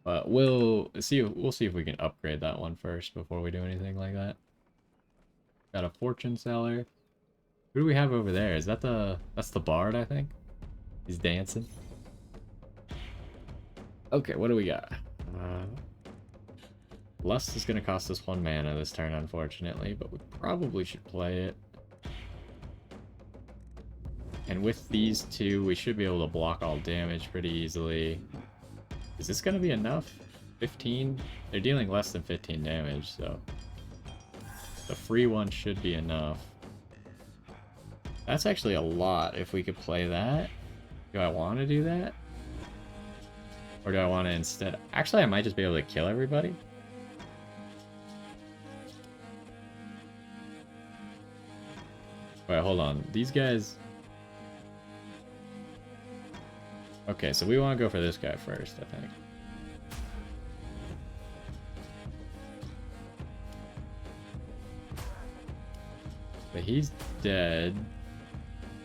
S1: But we'll see if we can upgrade that one first before we do anything like that. Got a fortune seller. Who do we have over there? Is that that's the bard, I think? He's dancing. Okay, what do we got? Lust is gonna cost us 1 mana this turn, unfortunately, but we probably should play it. And with these 2, we should be able to block all damage pretty easily. Is this going to be enough? 15? They're dealing less than 15 damage, so the free one should be enough. That's actually a lot if we could play that. Do I want to do that? Or do I want to instead... Actually, I might just be able to kill everybody. Wait, hold on. These guys... Okay, so we want to go for this guy first, I think. But he's dead.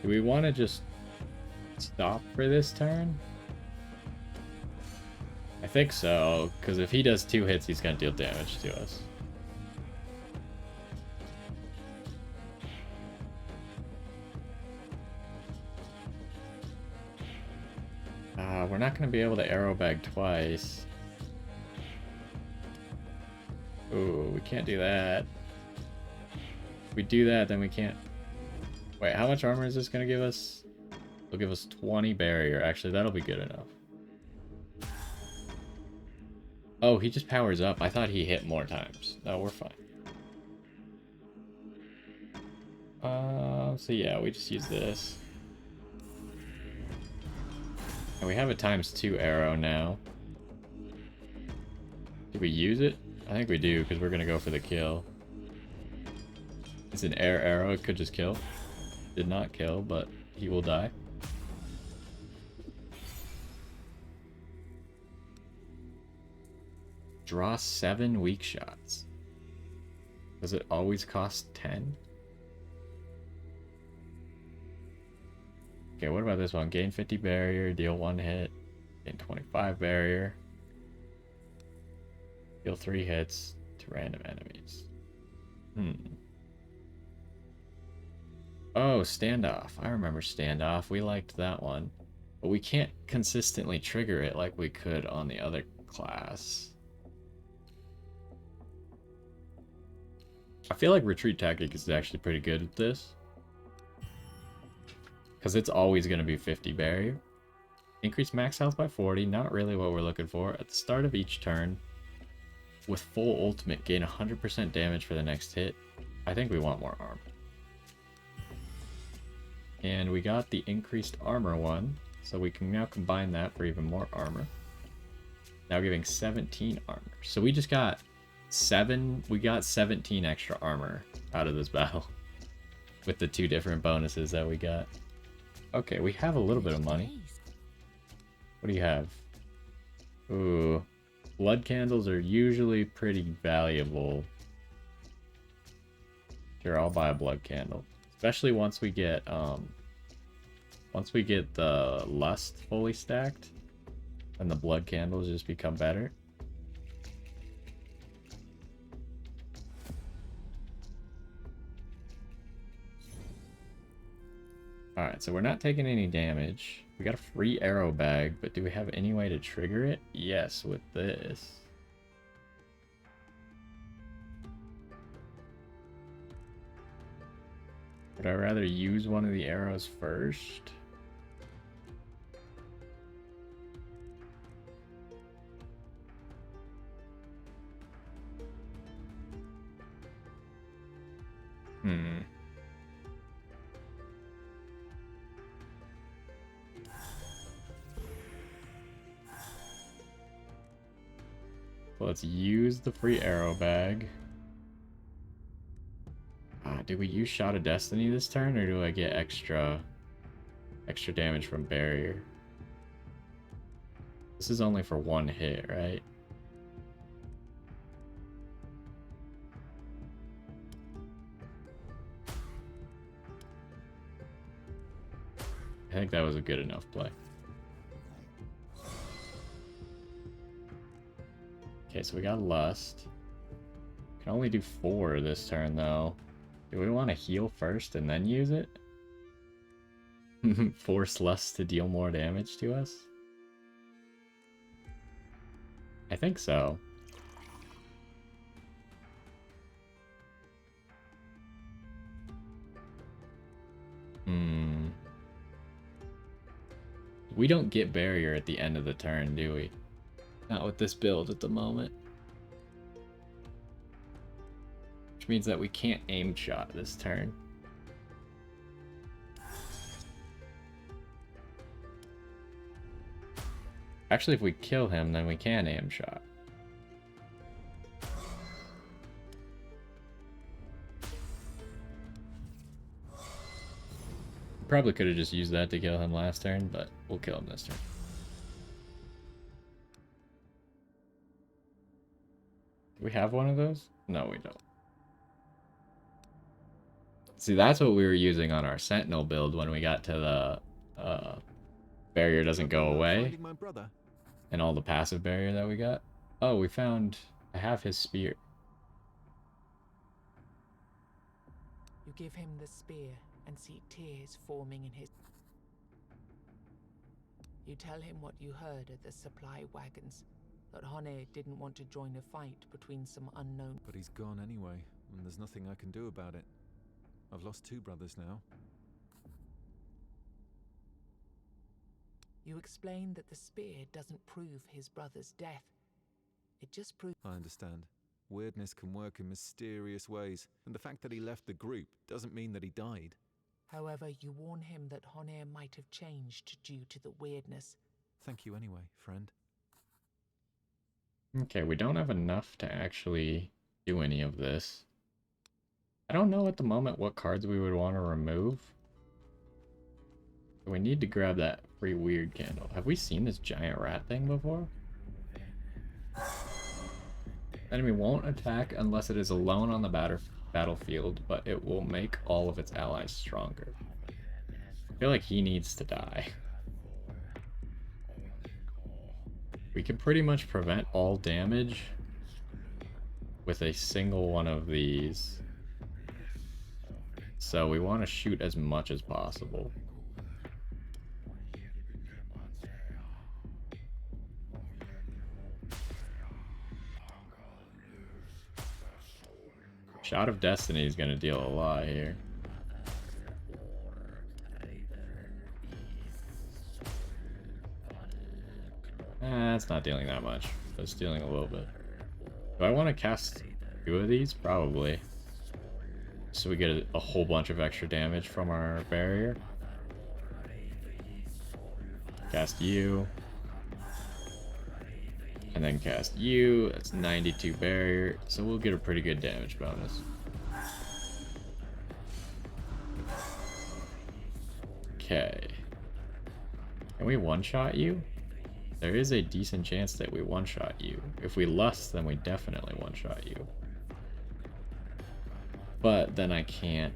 S1: Do we want to just stop for this turn? I think so, because if he does 2 hits, he's going to deal damage to us. We're not going to be able to arrow bag twice. Ooh, we can't do that. If we do that, then we can't... Wait, how much armor is this going to give us? It'll give us 20 barrier. Actually, that'll be good enough. Oh, he just powers up. I thought he hit more times. No, we're fine. So yeah, we just use this. And we have a ×2 arrow now. Did we use it? I think we do, because we're going to go for the kill. It's an air arrow. It could just kill. Did not kill, but he will die. Draw 7 weak shots. Does it always cost 10? Okay, what about this one? Gain 50 barrier, deal 1 hit, gain 25 barrier, deal 3 hits to random enemies. Oh, standoff. I remember standoff. We liked that one. But we can't consistently trigger it like we could on the other class. I feel like retreat tactic is actually pretty good at this. Because it's always going to be 50 barrier. Increase max health by 40, not really what we're looking for. At the start of each turn, with full ultimate, gain 100% damage for the next hit. I think we want more armor. And we got the increased armor one, so we can now combine that for even more armor. Now giving 17 armor. So we just got 17 extra armor out of this battle. With the 2 different bonuses that we got. Okay, we have a little bit of money. What do you have? Ooh. Blood candles are usually pretty valuable. Sure, I'll buy a blood candle. Especially once we get the lust fully stacked. And the blood candles just become better. Alright, so we're not taking any damage. We got a free arrow bag, but do we have any way to trigger it? Yes, with this. Would I rather use one of the arrows first? Let's use the free arrow bag. Do we use Shot of Destiny this turn, or do I get extra damage from barrier? This is only for one hit, right? I think that was a good enough play. Okay, so we got Lust. Can only do 4 this turn, though. Do we want to heal first and then use it? Force Lust to deal more damage to us? I think so. We don't get barrier at the end of the turn, do we? Not with this build at the moment. Which means that we can't aim shot this turn. Actually, if we kill him, then we can aim shot. Probably could have just used that to kill him last turn, but we'll kill him this turn. Do we have one of those? No, we don't. See, that's what we were using on our Sentinel build when we got to the barrier doesn't go away. And all the passive barrier that we got. Oh, we found... I have his spear.
S2: You give him the spear and see tears forming in his... You tell him what you heard at the supply wagons. That Hone didn't want to join a fight between some unknown...
S6: But he's gone anyway, and there's nothing I can do about it. I've lost 2 brothers now.
S2: You explain that the spear doesn't prove his brother's death. It just proves...
S6: I understand. Weirdness can work in mysterious ways, and the fact that he left the group doesn't mean that he died.
S2: However, you warn him that Honir might have changed due to the weirdness.
S6: Thank you anyway, friend.
S1: Okay, we don't have enough to actually do any of this. I don't know at the moment what cards we would want to remove. We need to grab that free weird candle. Have we seen this giant rat thing before? Enemy won't attack unless it is alone on the battlefield, but it will make all of its allies stronger. I feel like he needs to die. We can pretty much prevent all damage with a single one of these. So we want to shoot as much as possible. Shot of Destiny is going to deal a lot here. It's not dealing that much. It's dealing a little bit. Do I want to cast 2 of these? Probably. So we get a whole bunch of extra damage from our barrier. Cast you. And then cast you. That's 92 barrier. So we'll get a pretty good damage bonus. Okay. Can we one-shot you? There is a decent chance that we one-shot you. If we lust, then we definitely one-shot you. But then I can't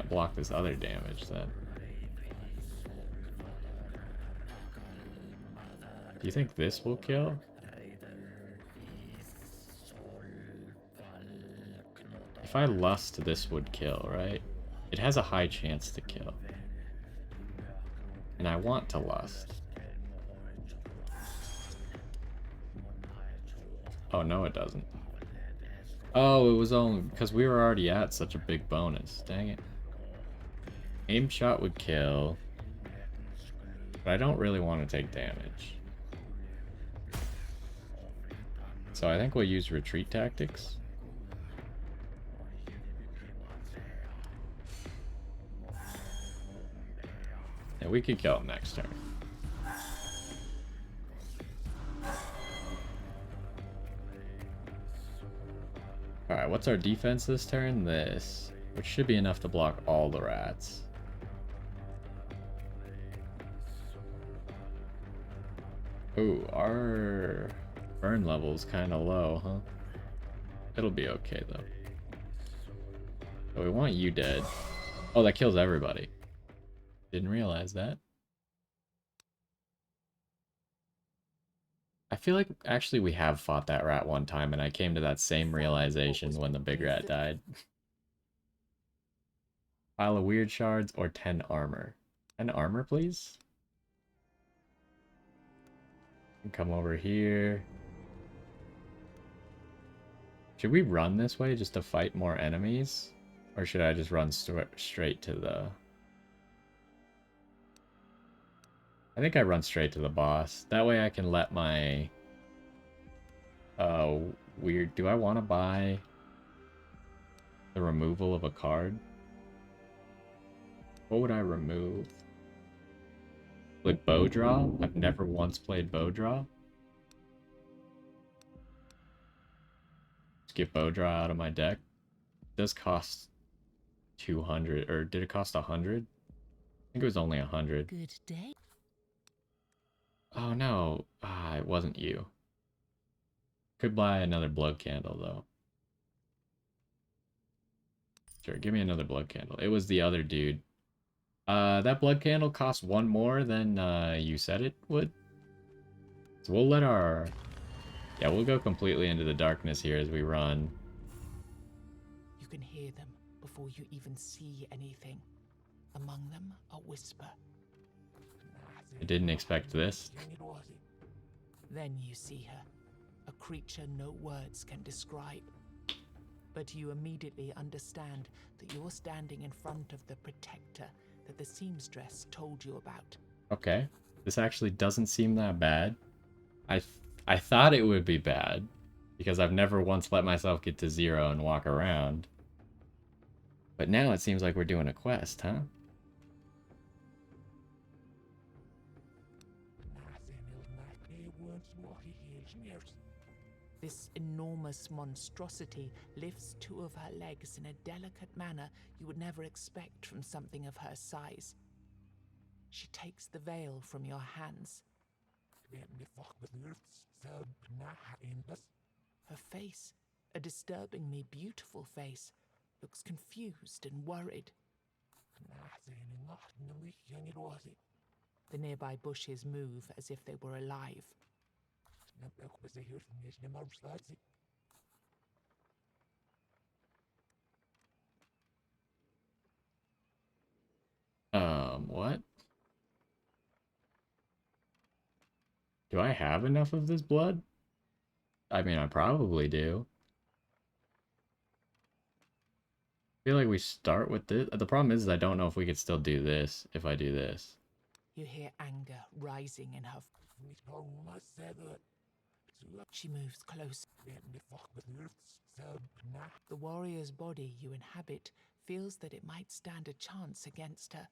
S1: block this other damage then. Do you think this will kill? If I lust, this would kill, right? It has a high chance to kill. And I want to lust. Oh, no, it doesn't. Oh, it was only because we were already at such a big bonus. Dang it. Aim shot would kill. But I don't really want to take damage. So I think we'll use retreat tactics. And we could kill him next turn. Alright, what's our defense this turn? This. Which should be enough to block all the rats. Ooh, our burn level's kind of low, huh? It'll be okay, though. So we want you dead. Oh, that kills everybody. Didn't realize that. I feel like actually we have fought that rat one time and I came to that same realization when the big rat died. Pile of weird shards or 10 armor. 10 armor, please? Come over here. Should we run this way just to fight more enemies? Or should I just run straight to the... I think I run straight to the boss. That way I can let my... weird... Do I want to buy the removal of a card? What would I remove? Like bow draw? I've never once played bow draw. Let's get bow draw out of my deck. It does cost 200, or did it cost 100? I think it was only 100.
S2: Good day.
S1: Oh no, it wasn't you. Could buy another blood candle though. Sure, give me another blood candle. It was the other dude. That blood candle costs one more than you said it would. So we'll let our... Yeah, we'll go completely into the darkness here as we run.
S2: You can hear them before you even see anything. Among them, a whisper.
S1: I didn't expect this.
S2: Then you see her, a creature no words can describe. But you immediately understand that you're standing in front of the protector that the seamstress told you about.
S1: Okay, this actually doesn't seem that bad. I thought it would be bad, because I've never once let myself get to 0 and walk around. But now it seems like we're doing a quest, huh?
S2: This enormous monstrosity lifts 2 of her legs in a delicate manner you would never expect from something of her size. She takes the veil from your hands. Her face, a disturbingly beautiful face, looks confused and worried. The nearby bushes move as if they were alive.
S1: What? Do I have enough of this blood? I mean, I probably do. I feel like we start with this. The problem is I don't know if we could still do this if I do this.
S2: You hear anger rising in her. She moves close. The warrior's body you inhabit feels that it might stand a chance against her.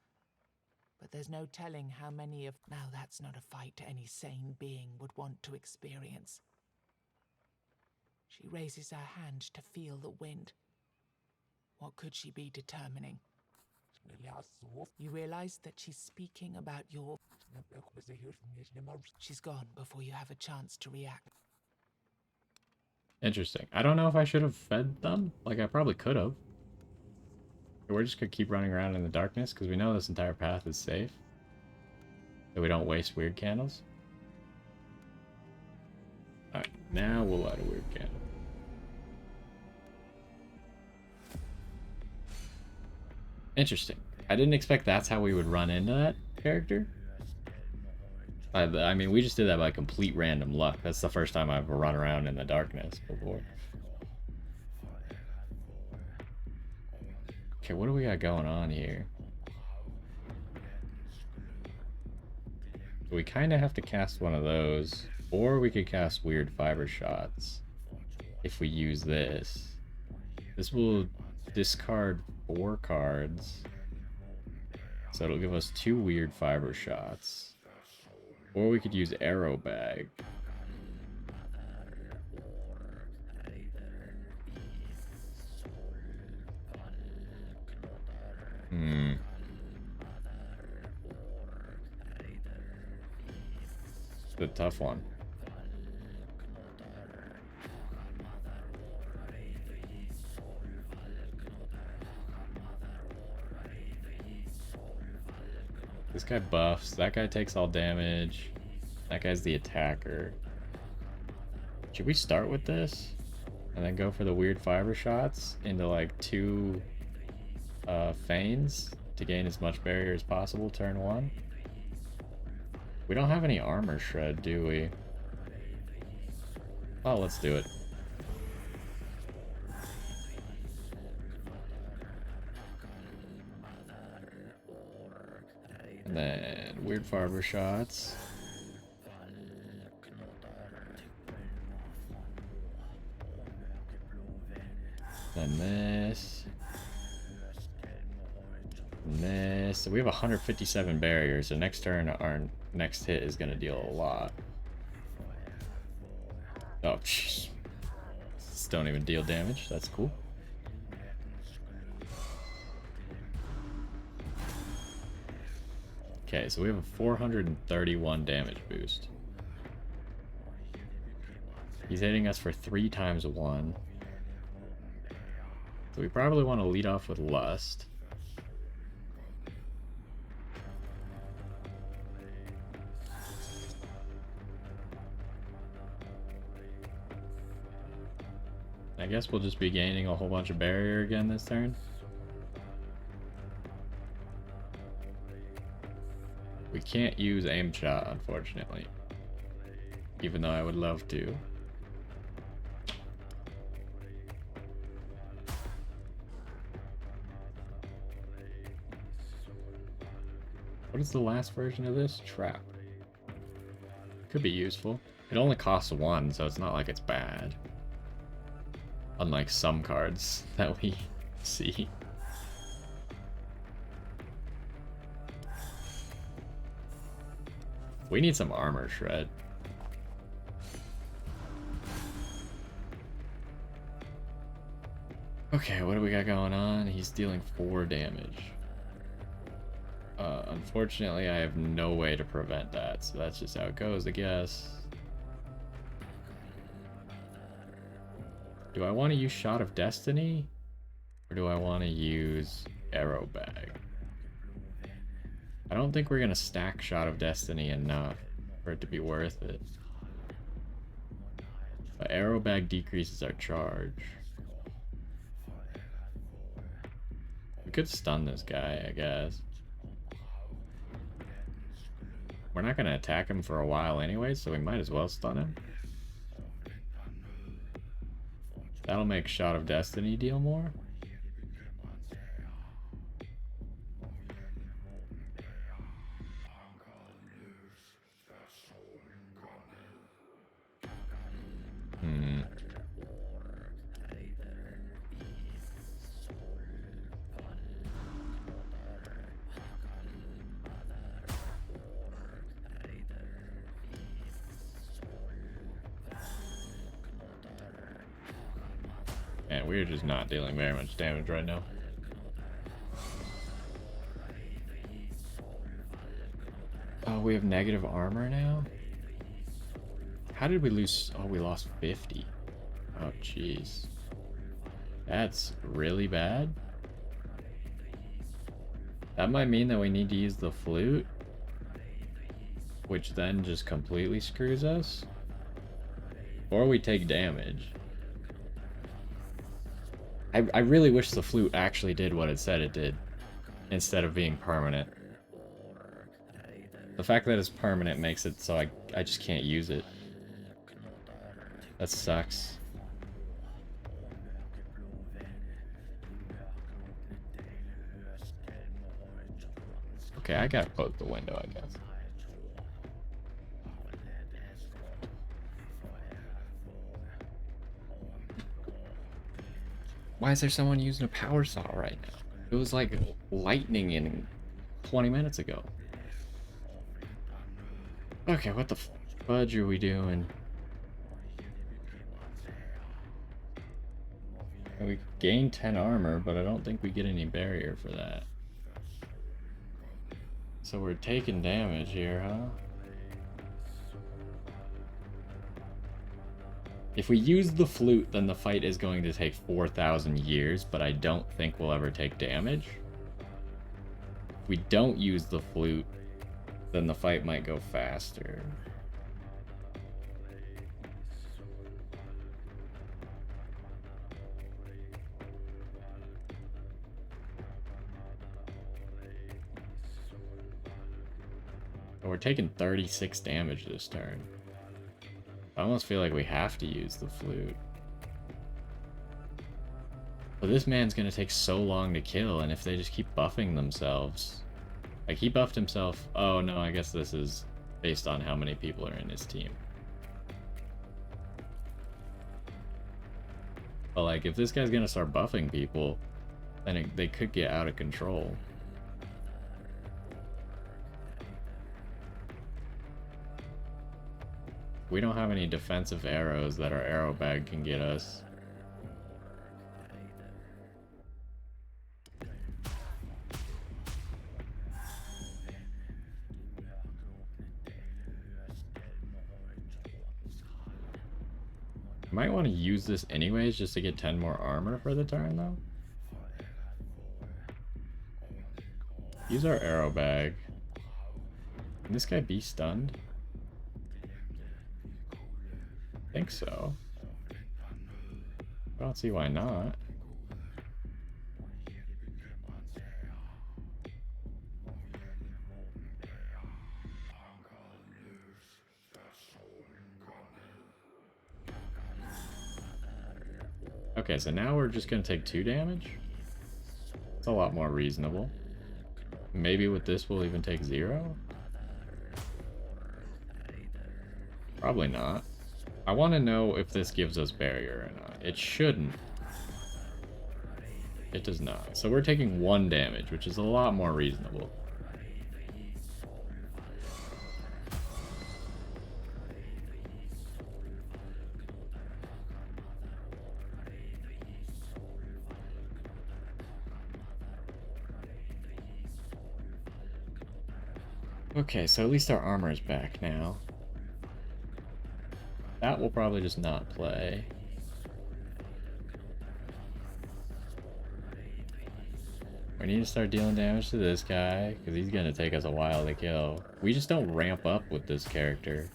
S2: But there's no telling how many of... Now that's not a fight any sane being would want to experience. She raises her hand to feel the wind. What could she be determining? You realize that she's speaking about your... She's gone before you have a chance to react.
S1: Interesting. I don't know if I should have fed them. Like, I probably could have. We're just gonna keep running around in the darkness because we know this entire path is safe. So we don't waste weird candles. Now we'll light a weird candle. Interesting. I didn't expect that's how we would run into that character. I mean, we just did that by complete random luck. That's the first time I've run around in the darkness before. Okay, what do we got going on here? We kind of have to cast one of those, or we could cast weird fiber shots if we use this. This will discard 4 cards, so it'll give us 2 weird fiber shots. Or we could use Arrow Bag. It's a tough one. This guy buffs, that guy takes all damage. That guy's the attacker. Should we start with this? And then go for the weird fiber shots into like 2 feigns to gain as much barrier as possible turn 1? We don't have any armor shred, do we? Oh, let's do it. And then weird fiber shots. Then this. And this. So we have 157 barriers. So next turn, our next hit is going to deal a lot. Oh, jeez. Don't even deal damage. That's cool. Okay, so we have a 431 damage boost. He's hitting us for 3 times 1. So we probably want to lead off with Lust. I guess we'll just be gaining a whole bunch of barrier again this turn. We can't use aim shot, unfortunately. Even though I would love to. What is the last version of this? Trap. Could be useful. It only costs 1, so it's not like it's bad. Unlike some cards that we see. We need some armor shred. Okay, what do we got going on? He's dealing 4 damage. Unfortunately, I have no way to prevent that, so that's just how it goes, I guess. Do I want to use Shot of Destiny? Or do I want to use Arrow Bag? I don't think we're going to stack Shot of Destiny enough for it to be worth it. But Arrow Bag decreases our charge. We could stun this guy, I guess. We're not going to attack him for a while anyway, so we might as well stun him. That'll make Shot of Destiny deal more. And we're just not dealing very much damage right now. Oh, we have negative armor now? How did we lose? Oh, we lost 50. Oh, jeez. That's really bad. That might mean that we need to use the flute, which then just completely screws us. Or we take damage. I really wish the flute actually did what it said it did, instead of being permanent. The fact that it's permanent makes it so I just can't use it. That sucks. Okay, I gotta poke the window, I guess. Why is there someone using a power saw right now? It was like lightning in 20 minutes ago. Okay, what the fudge are we doing? We gain 10 armor, but I don't think we get any barrier for that. So we're taking damage here, huh? If we use the flute, then the fight is going to take 4,000 years, but I don't think we'll ever take damage. If we don't use the flute, then the fight might go faster. We're taking 36 damage this turn. I almost feel like we have to use the flute. But this man's gonna take so long to kill, and if they just keep buffing themselves... Like, he buffed himself... Oh, no, I guess this is based on how many people are in his team. But, like, if this guy's gonna start buffing people, then they could get out of control. We don't have any defensive arrows that our arrow bag can get us. Might want to use this anyways just to get 10 more armor for the turn though. Use our arrow bag. Can this guy be stunned? I think so. I don't see why not. Okay, so now we're just gonna take 2 damage? It's a lot more reasonable. Maybe with this we'll even take 0? Probably not. I want to know if this gives us barrier or not. It shouldn't. It does not. So we're taking 1 damage, which is a lot more reasonable. Okay, so at least our armor is back now. That will probably just not play. We need to start dealing damage to this guy, because he's going to take us a while to kill. We just don't ramp up with this character.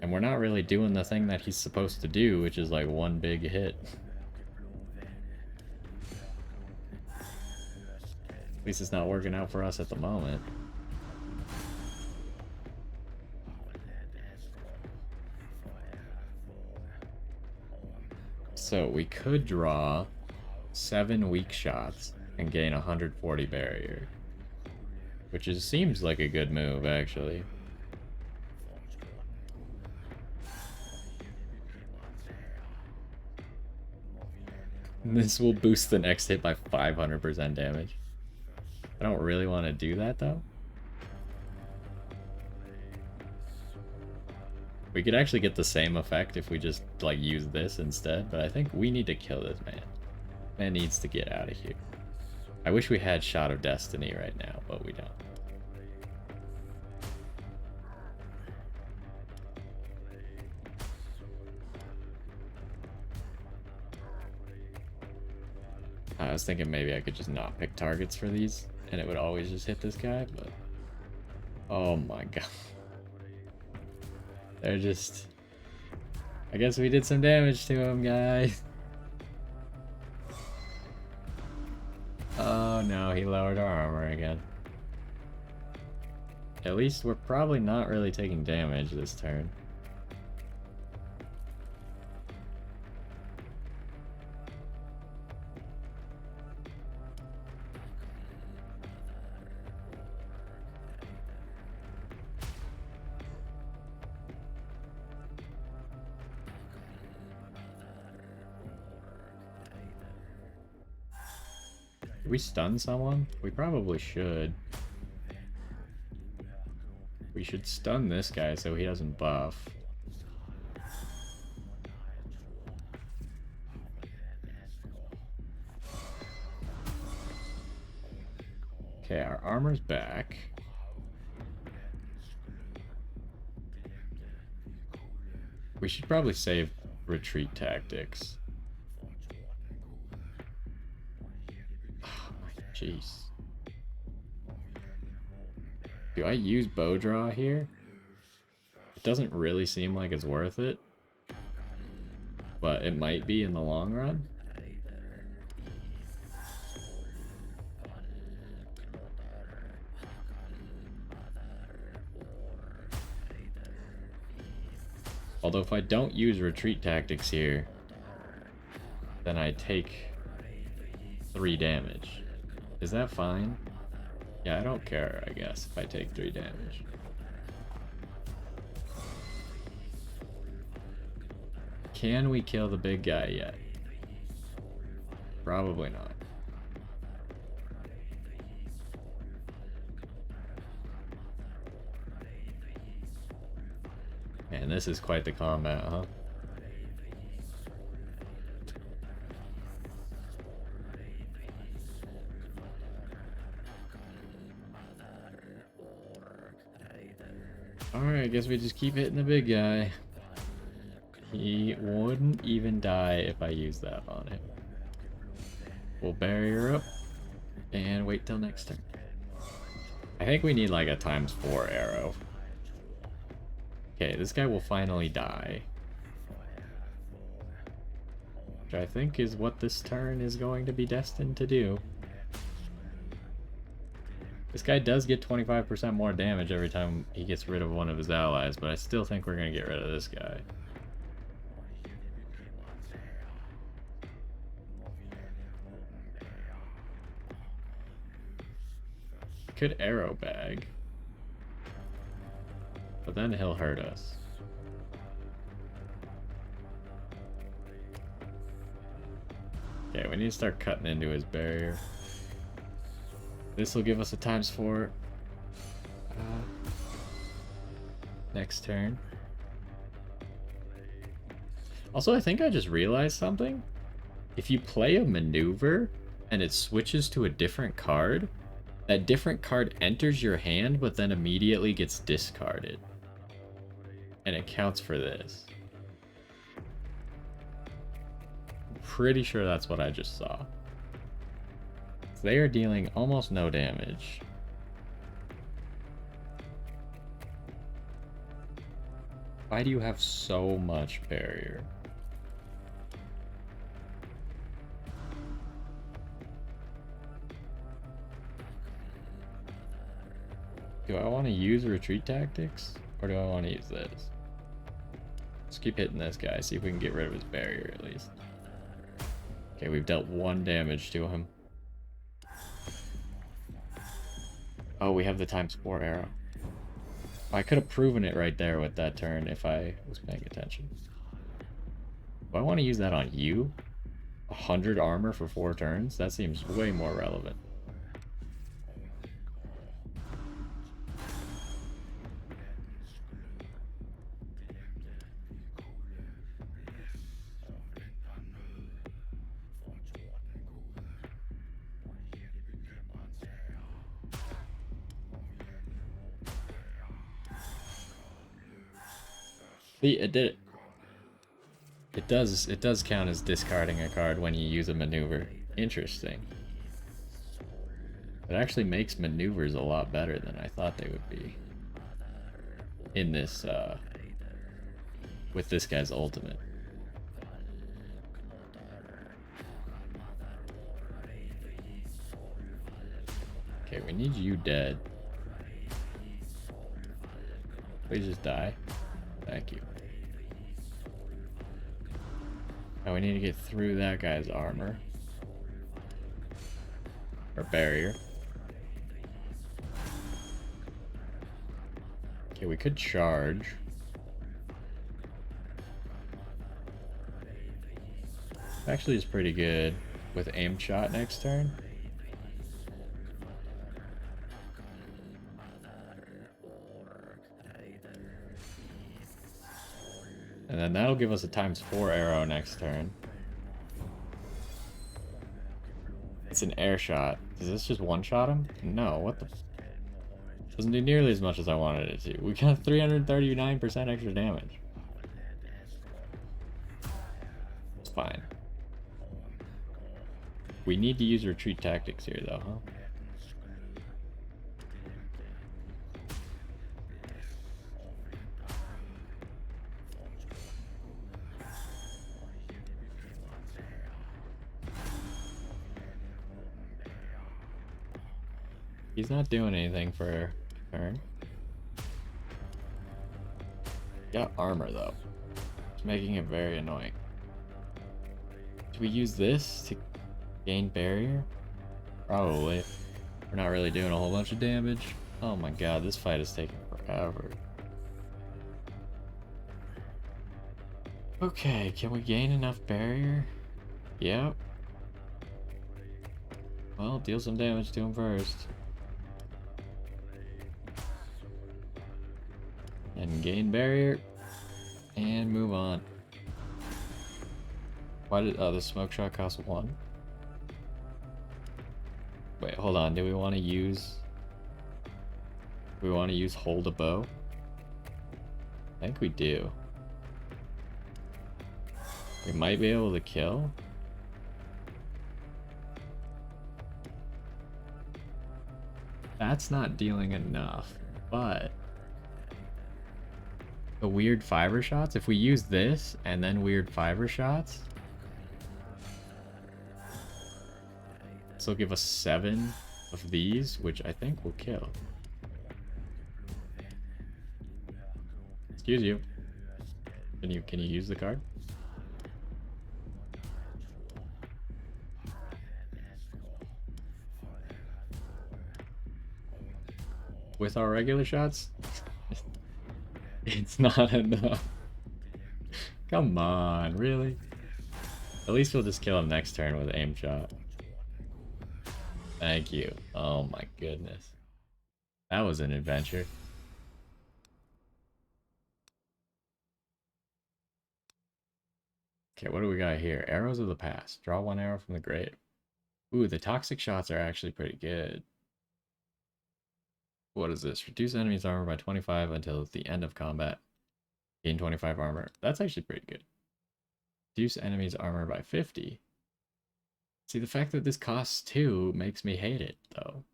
S1: And we're not really doing the thing that he's supposed to do, which is like 1 big hit. At least it's not working out for us at the moment. So we could draw 7 weak shots and gain 140 barrier. Which seems like a good move, actually. This will boost the next hit by 500% damage. I don't really want to do that, though. We could actually get the same effect if we just, like, use this instead, but I think we need to kill this man. Man needs to get out of here. I wish we had Shot of Destiny right now, but we don't. I was thinking maybe I could just not pick targets for these, and it would always just hit this guy, but... Oh my god. They're just... I guess we did some damage to him, guys. Oh no, he lowered our armor again. At least we're probably not really taking damage this turn. Did we stun someone? We probably should. We should stun this guy so he doesn't buff. Okay, our armor's back. We should probably save retreat tactics. Jeez. Do I use bow draw here? It doesn't really seem like it's worth it, but it might be in the long run. Although if I don't use retreat tactics here, then I take 3 damage. Is that fine? Yeah, I don't care, I guess, if I take 3 damage. Can we kill the big guy yet? Probably not. Man, this is quite the combat, huh? Alright, I guess we just keep hitting the big guy. He wouldn't even die if I used that on him. We'll barrier up and wait till next turn. I think we need like a ×4 arrow. Okay, this guy will finally die. Which I think is what this turn is going to be destined to do. This guy does get 25% more damage every time he gets rid of one of his allies, but I still think we're going to get rid of this guy. Could arrow bag, but then he'll hurt us. Okay, we need to start cutting into his barrier. This will give us a ×4 next turn. Also, I think I just realized something. If you play a maneuver and it switches to a different card, that different card enters your hand but then immediately gets discarded. And it counts for this. I'm pretty sure that's what I just saw. They are dealing almost no damage. Why do you have so much barrier? Do I want to use retreat tactics? Or do I want to use this? Let's keep hitting this guy, see if we can get rid of his barrier at least. Okay, we've dealt 1 damage to him. Oh, we have the ×4 arrow. I could have proven it right there with that turn if I was paying attention. Do I want to use that on you? 100 armor for 4 turns? That seems way more relevant. It did it. It does count as discarding a card when you use a maneuver. Interesting. It actually makes maneuvers a lot better than I thought they would be. In this with this guy's ultimate. Okay, we need you dead. Please just die. Thank you. Now we need to get through that guy's armor. Or barrier. Okay, we could charge. Actually, is pretty good with aim shot next turn. And then that'll give us a ×4 arrow next turn. It's an air shot. Does this just one-shot him? No, what the... Doesn't do nearly as much as I wanted it to. We got 339% extra damage. It's fine. We need to use retreat tactics here, though, huh? He's not doing anything for a turn. Got armor, though. It's making it very annoying. Do we use this to gain barrier? Probably. We're not really doing a whole bunch of damage. Oh my god, this fight is taking forever. Okay, can we gain enough barrier? Yep. Well, deal some damage to him first. And gain barrier. And move on. Why did... Oh, the smoke shot cost 1? Wait, hold on. Do we want to use... We want to use hold a bow? I think we do. We might be able to kill. That's not dealing enough, but... The weird fiber shots, if we use this and then weird fiber shots, this will give us 7 of these, which I think will kill. Excuse you. Can you use the card? With our regular shots? It's not enough. Come on, really? At least we'll just kill him next turn with aim shot. Thank you. Oh my goodness. That was an adventure. Okay, what do we got here? Arrows of the past. Draw 1 arrow from the grave. Ooh, the toxic shots are actually pretty good. What is this? Reduce enemy's armor by 25 until the end of combat. Gain 25 armor. That's actually pretty good. Reduce enemy's armor by 50. See, the fact that this costs 2 makes me hate it, though.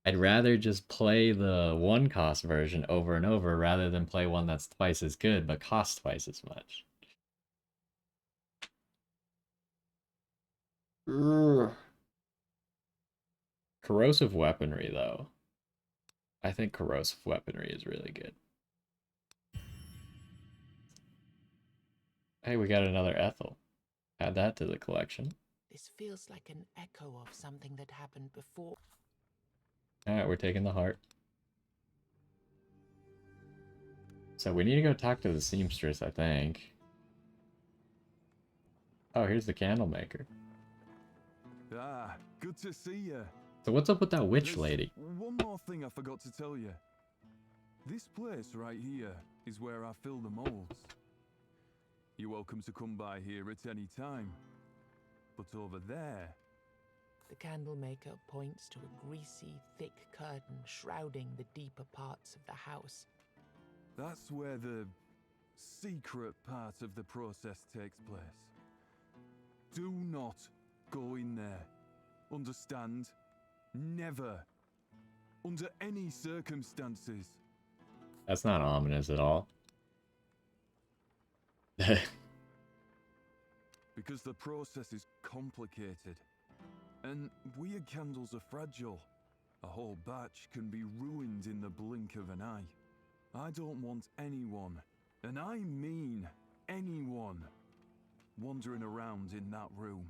S1: I'd rather just play the 1 cost version over and over rather than play one that's twice as good but costs twice as much. Urgh. Corrosive weaponry, though. I think corrosive weaponry is really good. Hey, we got another Ethel. Add that to the collection.
S2: This feels like an echo of something that happened before.
S1: Alright, we're taking the heart. So we need to go talk to the seamstress, I think. Oh, here's the candle maker.
S4: Ah, good to see you.
S1: So what's up with that witch
S4: There's
S1: lady?
S4: one more thing I forgot to tell you. This place right here is where I fill the molds. You're welcome to come by here at any time. But over there...
S2: The candle maker points to a greasy, thick curtain shrouding the deeper parts of the house.
S4: That's where the secret part of the process takes place. Do not go in there. Understand? Never. Under any circumstances.
S1: That's not ominous at all.
S4: Because the process is complicated. And weird candles are fragile. A whole batch can be ruined in the blink of an eye. I don't want anyone, and I mean anyone, wandering around in that room.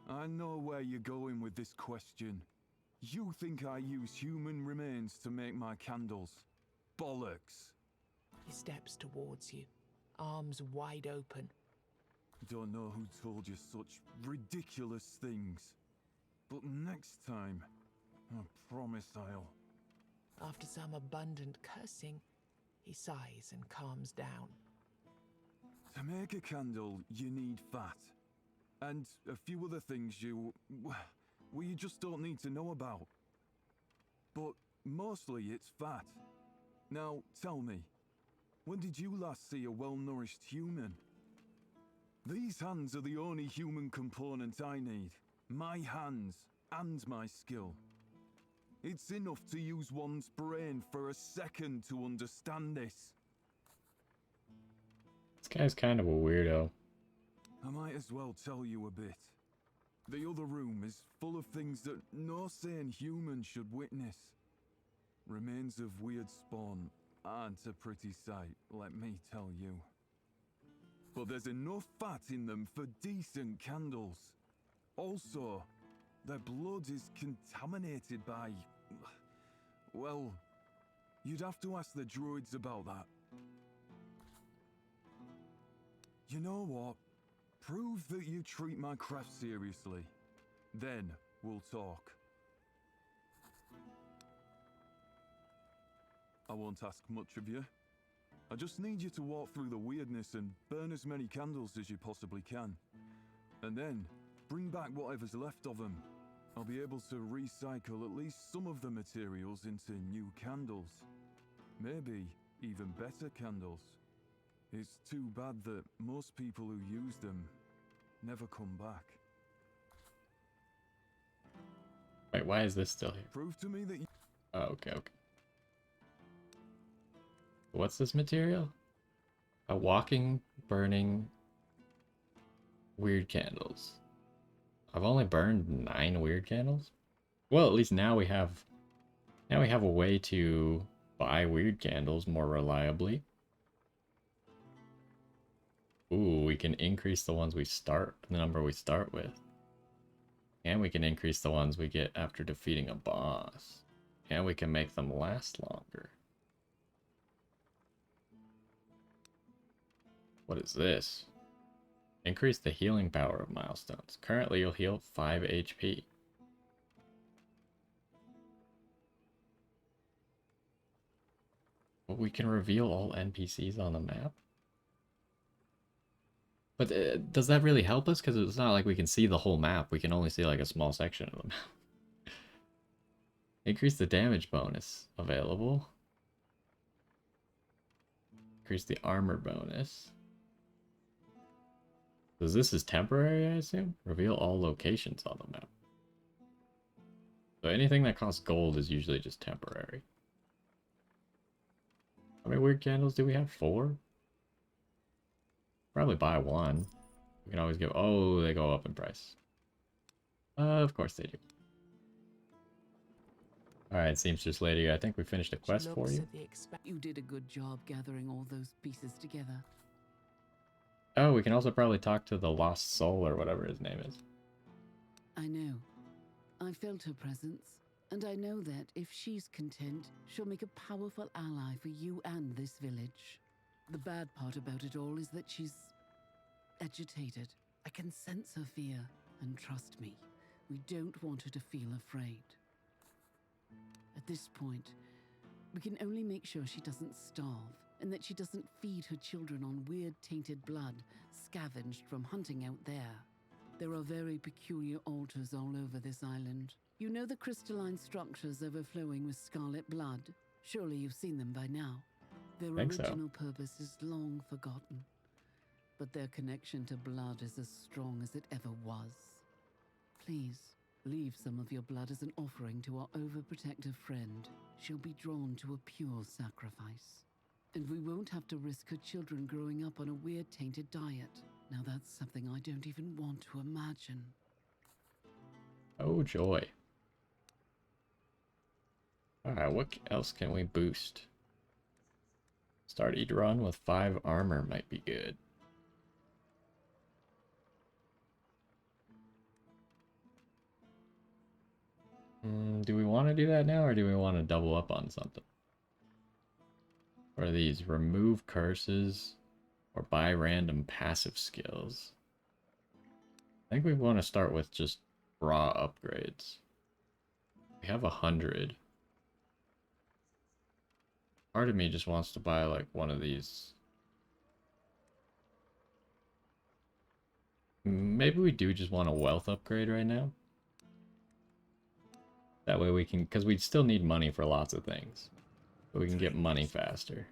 S4: I know where you're going with this question. You think I use human remains to make my candles? Bollocks!
S2: He steps towards you, arms wide open.
S4: Don't know who told you such ridiculous things. But next time, I promise I'll...
S2: After some abundant cursing, he sighs and calms down.
S4: To make a candle, you need fat. And a few other things you just don't need to know about. But mostly it's fat. Now, tell me, when did you last see a well-nourished human? These hands are the only human component I need. My hands and my skill. It's enough to use one's brain for a second to understand this.
S1: This guy's kind of a weirdo.
S4: I might as well tell you a bit. The other room is full of things that no sane human should witness. Remains of weird spawn aren't a pretty sight, let me tell you. But there's enough fat in them for decent candles. Also, their blood is contaminated by... well, you'd have to ask the druids about that. You know what? Prove that you treat my craft seriously. Then we'll talk. I won't ask much of you. I just need you to walk through the weirdness and burn as many candles as you possibly can. And then, bring back whatever's left of them. I'll be able to recycle at least some of the materials into new candles. Maybe even better candles. It's too bad that most people who use them never come back.
S1: Wait, why is this still here?
S4: Prove to me that you...
S1: Oh, okay. What's this material? A walking, burning, weird candles. I've only burned 9 weird candles? Well, at least now we have a way to buy weird candles more reliably. Ooh, we can increase the ones the number we start with. And we can increase the ones we get after defeating a boss. And we can make them last longer. What is this? Increase the healing power of milestones. Currently, you'll heal 5 HP. But we can reveal all NPCs on the map. But does that really help us? Because it's not like we can see the whole map. We can only see like a small section of the map. Increase the damage bonus available. Increase the armor bonus. So this is temporary, I assume? Reveal all locations on the map. So anything that costs gold is usually just temporary. How many weird candles do we have? 4? Probably buy 1. We can always go... Oh, they go up in price. Of course they do. Alright, Seamstress Lady, I think we finished a quest for you.
S7: You did a good job gathering all those pieces together.
S1: Oh, we can also probably talk to the Lost Soul or whatever his name is.
S7: I know. I felt her presence, and I know that if she's content, she'll make a powerful ally for you and this village. The bad part about it all is that she's agitated. I can sense her fear, and trust me, we don't want her to feel afraid. At this point, we can only make sure she doesn't starve, and that she doesn't feed her children on weird tainted blood scavenged from hunting out there. There are very peculiar altars all over this island. You know the crystalline structures overflowing with scarlet blood? Surely you've seen them by now. Their original purpose is long forgotten, but their connection to blood is as strong as it ever was. Please, leave some of your blood as an offering to our overprotective friend. She'll be drawn to a pure sacrifice. And we won't have to risk her children growing up on a weird tainted diet. Now that's something I don't even want to imagine.
S1: Oh joy. Alright, what else can we boost? Start each run with 5 armor might be good. Do we want to do that now, or do we want to double up on something? What are these? Remove curses or buy random passive skills. I think we want to start with just raw upgrades. We have 100. Part of me just wants to buy like one of these. Maybe we do just want a wealth upgrade right now. That way we can, because we still need money for lots of things. But we can get money faster.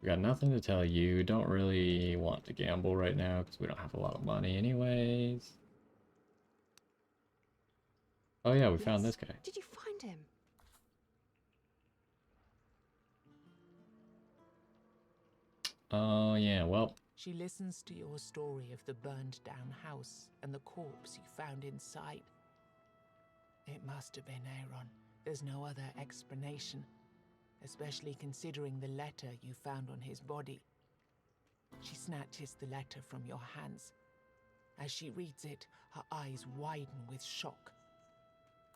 S1: We got nothing to tell you. Don't really want to gamble right now because we don't have a lot of money anyways. Oh yeah, we found this guy.
S3: Did you find him?
S1: Oh yeah, well.
S2: She listens to your story of the burned down house and the corpse you found inside. It must have been Aaron. There's no other explanation, especially considering the letter you found on his body. She snatches the letter from your hands. As she reads it, her eyes widen with shock.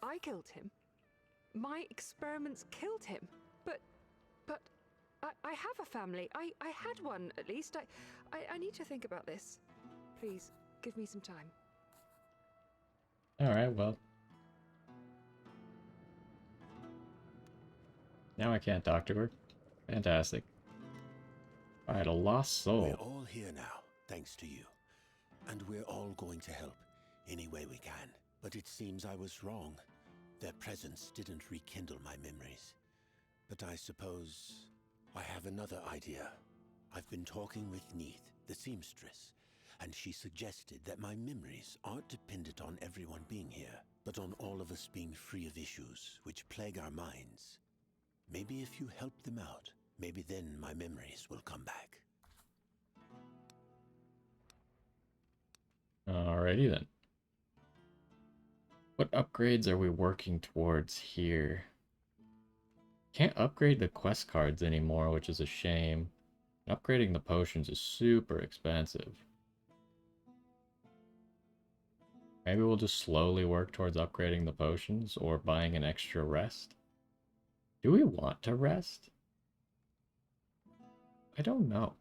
S3: I killed him. My experiments killed him. But I have a family. I had one, at least. I need to think about this. Please, give me some time.
S1: Alright, well. Now I can't talk to her. Fantastic. Alright, a lost soul.
S8: We're all here now, thanks to you. And we're all going to help, any way we can. But it seems I was wrong. Their presence didn't rekindle my memories. But I suppose I have another idea. I've been talking with Neith, the seamstress, and she suggested that my memories aren't dependent on everyone being here, but on all of us being free of issues which plague our minds. Maybe if you help them out, maybe then my memories will come back.
S1: Alrighty then. What upgrades are we working towards here? Can't upgrade the quest cards anymore, which is a shame. Upgrading the potions is super expensive. Maybe we'll just slowly work towards upgrading the potions or buying an extra rest. Do we want to rest? I don't know.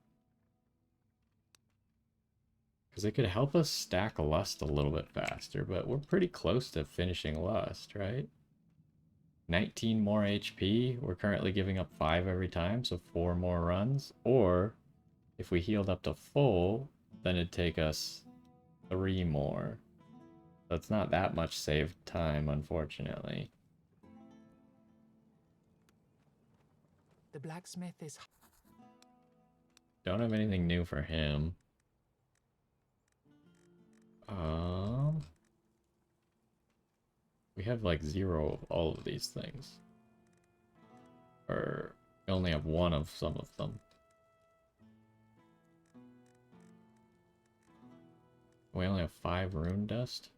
S1: Because it could help us stack Lust a little bit faster, but we're pretty close to finishing Lust, right? 19 more HP. We're currently giving up 5 every time, so 4 more runs. Or, if we healed up to full, then it'd take us 3 more. That's not that much saved time, unfortunately.
S2: The blacksmith is...
S1: Don't have anything new for him. We have like 0 of all of these things. Or we only have 1 of some of them. We only have 5 rune dust.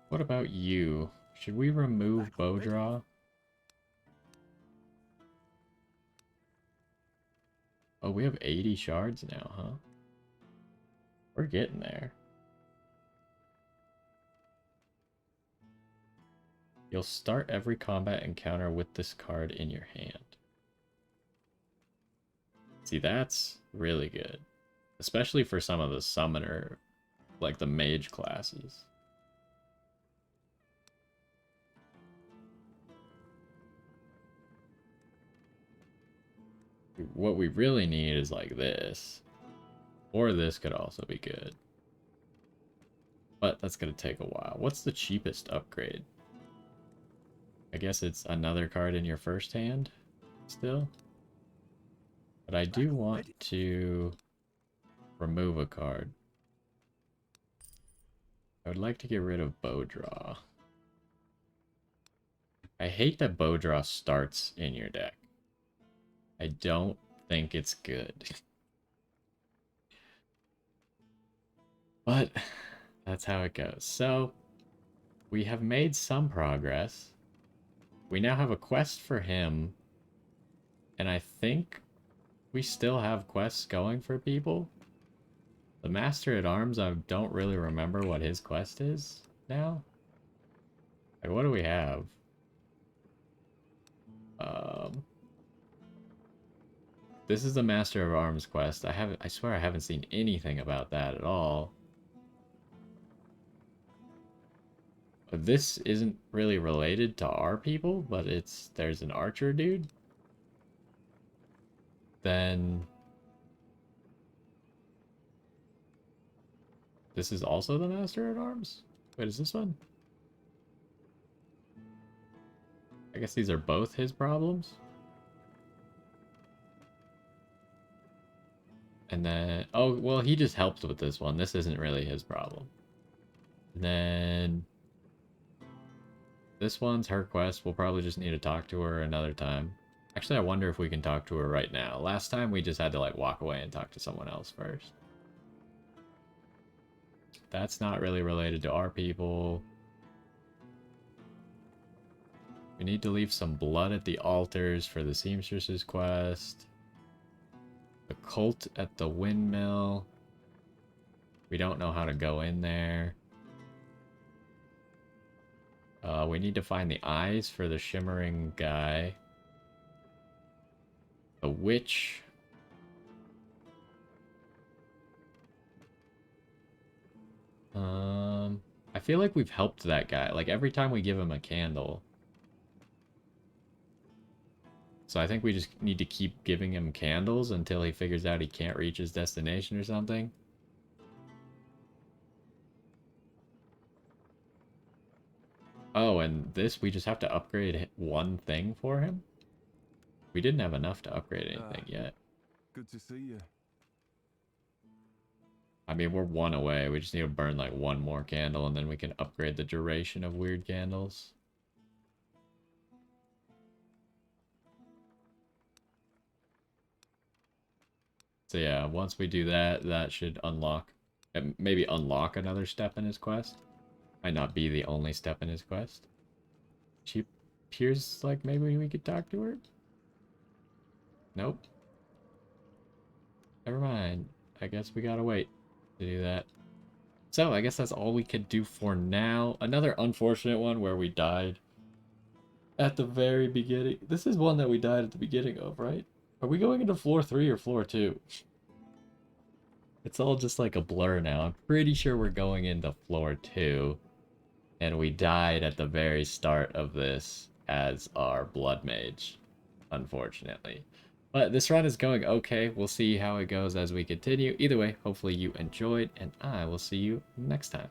S1: What about you? Should we remove bow draw? Oh, we have 80 shards now, huh? We're getting there. You'll start every combat encounter with this card in your hand. See, that's really good. Especially for some of the summoner, like the mage classes. What we really need is like this. Or this could also be good. But that's going to take a while. What's the cheapest upgrade? I guess it's another card in your first hand still. But I do want to remove a card. I would like to get rid of bow draw. I hate that bow draw starts in your deck. I don't think it's good. But that's how it goes. So, we have made some progress. We now have a quest for him. And I think we still have quests going for people. The Master at Arms, I don't really remember what his quest is now. Like, what do we have? This is the Master of Arms quest. I swear I haven't seen anything about that at all. This isn't really related to our people, but there's an archer dude. Then this is also the Master at Arms? Wait, is this one? I guess these are both his problems. And then, oh, well, he just helps with this one. This isn't really his problem. And then this one's her quest. We'll probably just need to talk to her another time. Actually, I wonder if we can talk to her right now. Last time we just had to like walk away and talk to someone else first. That's not really related to our people. We need to leave some blood at the altars for the Seamstress's quest. The cult at the windmill. We don't know how to go in there. We need to find the eyes for the shimmering guy. The witch. I feel like we've helped that guy. Like every time we give him a candle. So I think we just need to keep giving him candles until he figures out he can't reach his destination or something. Oh, and this, we just have to upgrade one thing for him? We didn't have enough to upgrade anything yet.
S4: Good to see you.
S1: I mean, we're one away. We just need to burn like one more candle and then we can upgrade the duration of weird candles. So yeah, once we do that, that should unlock, maybe unlock another step in his quest. Might not be the only step in his quest. She appears like maybe we could talk to her. Nope. Never mind. I guess we gotta wait to do that. So I guess that's all we could do for now. Another unfortunate one where we died at the very beginning. This is one that we died at the beginning of, right? Are we going into floor 3 or floor 2? It's all just like a blur now. I'm pretty sure we're going into floor 2. And we died at the very start of this as our blood mage, unfortunately. But this run is going okay. We'll see how it goes as we continue. Either way, hopefully you enjoyed, and I will see you next time.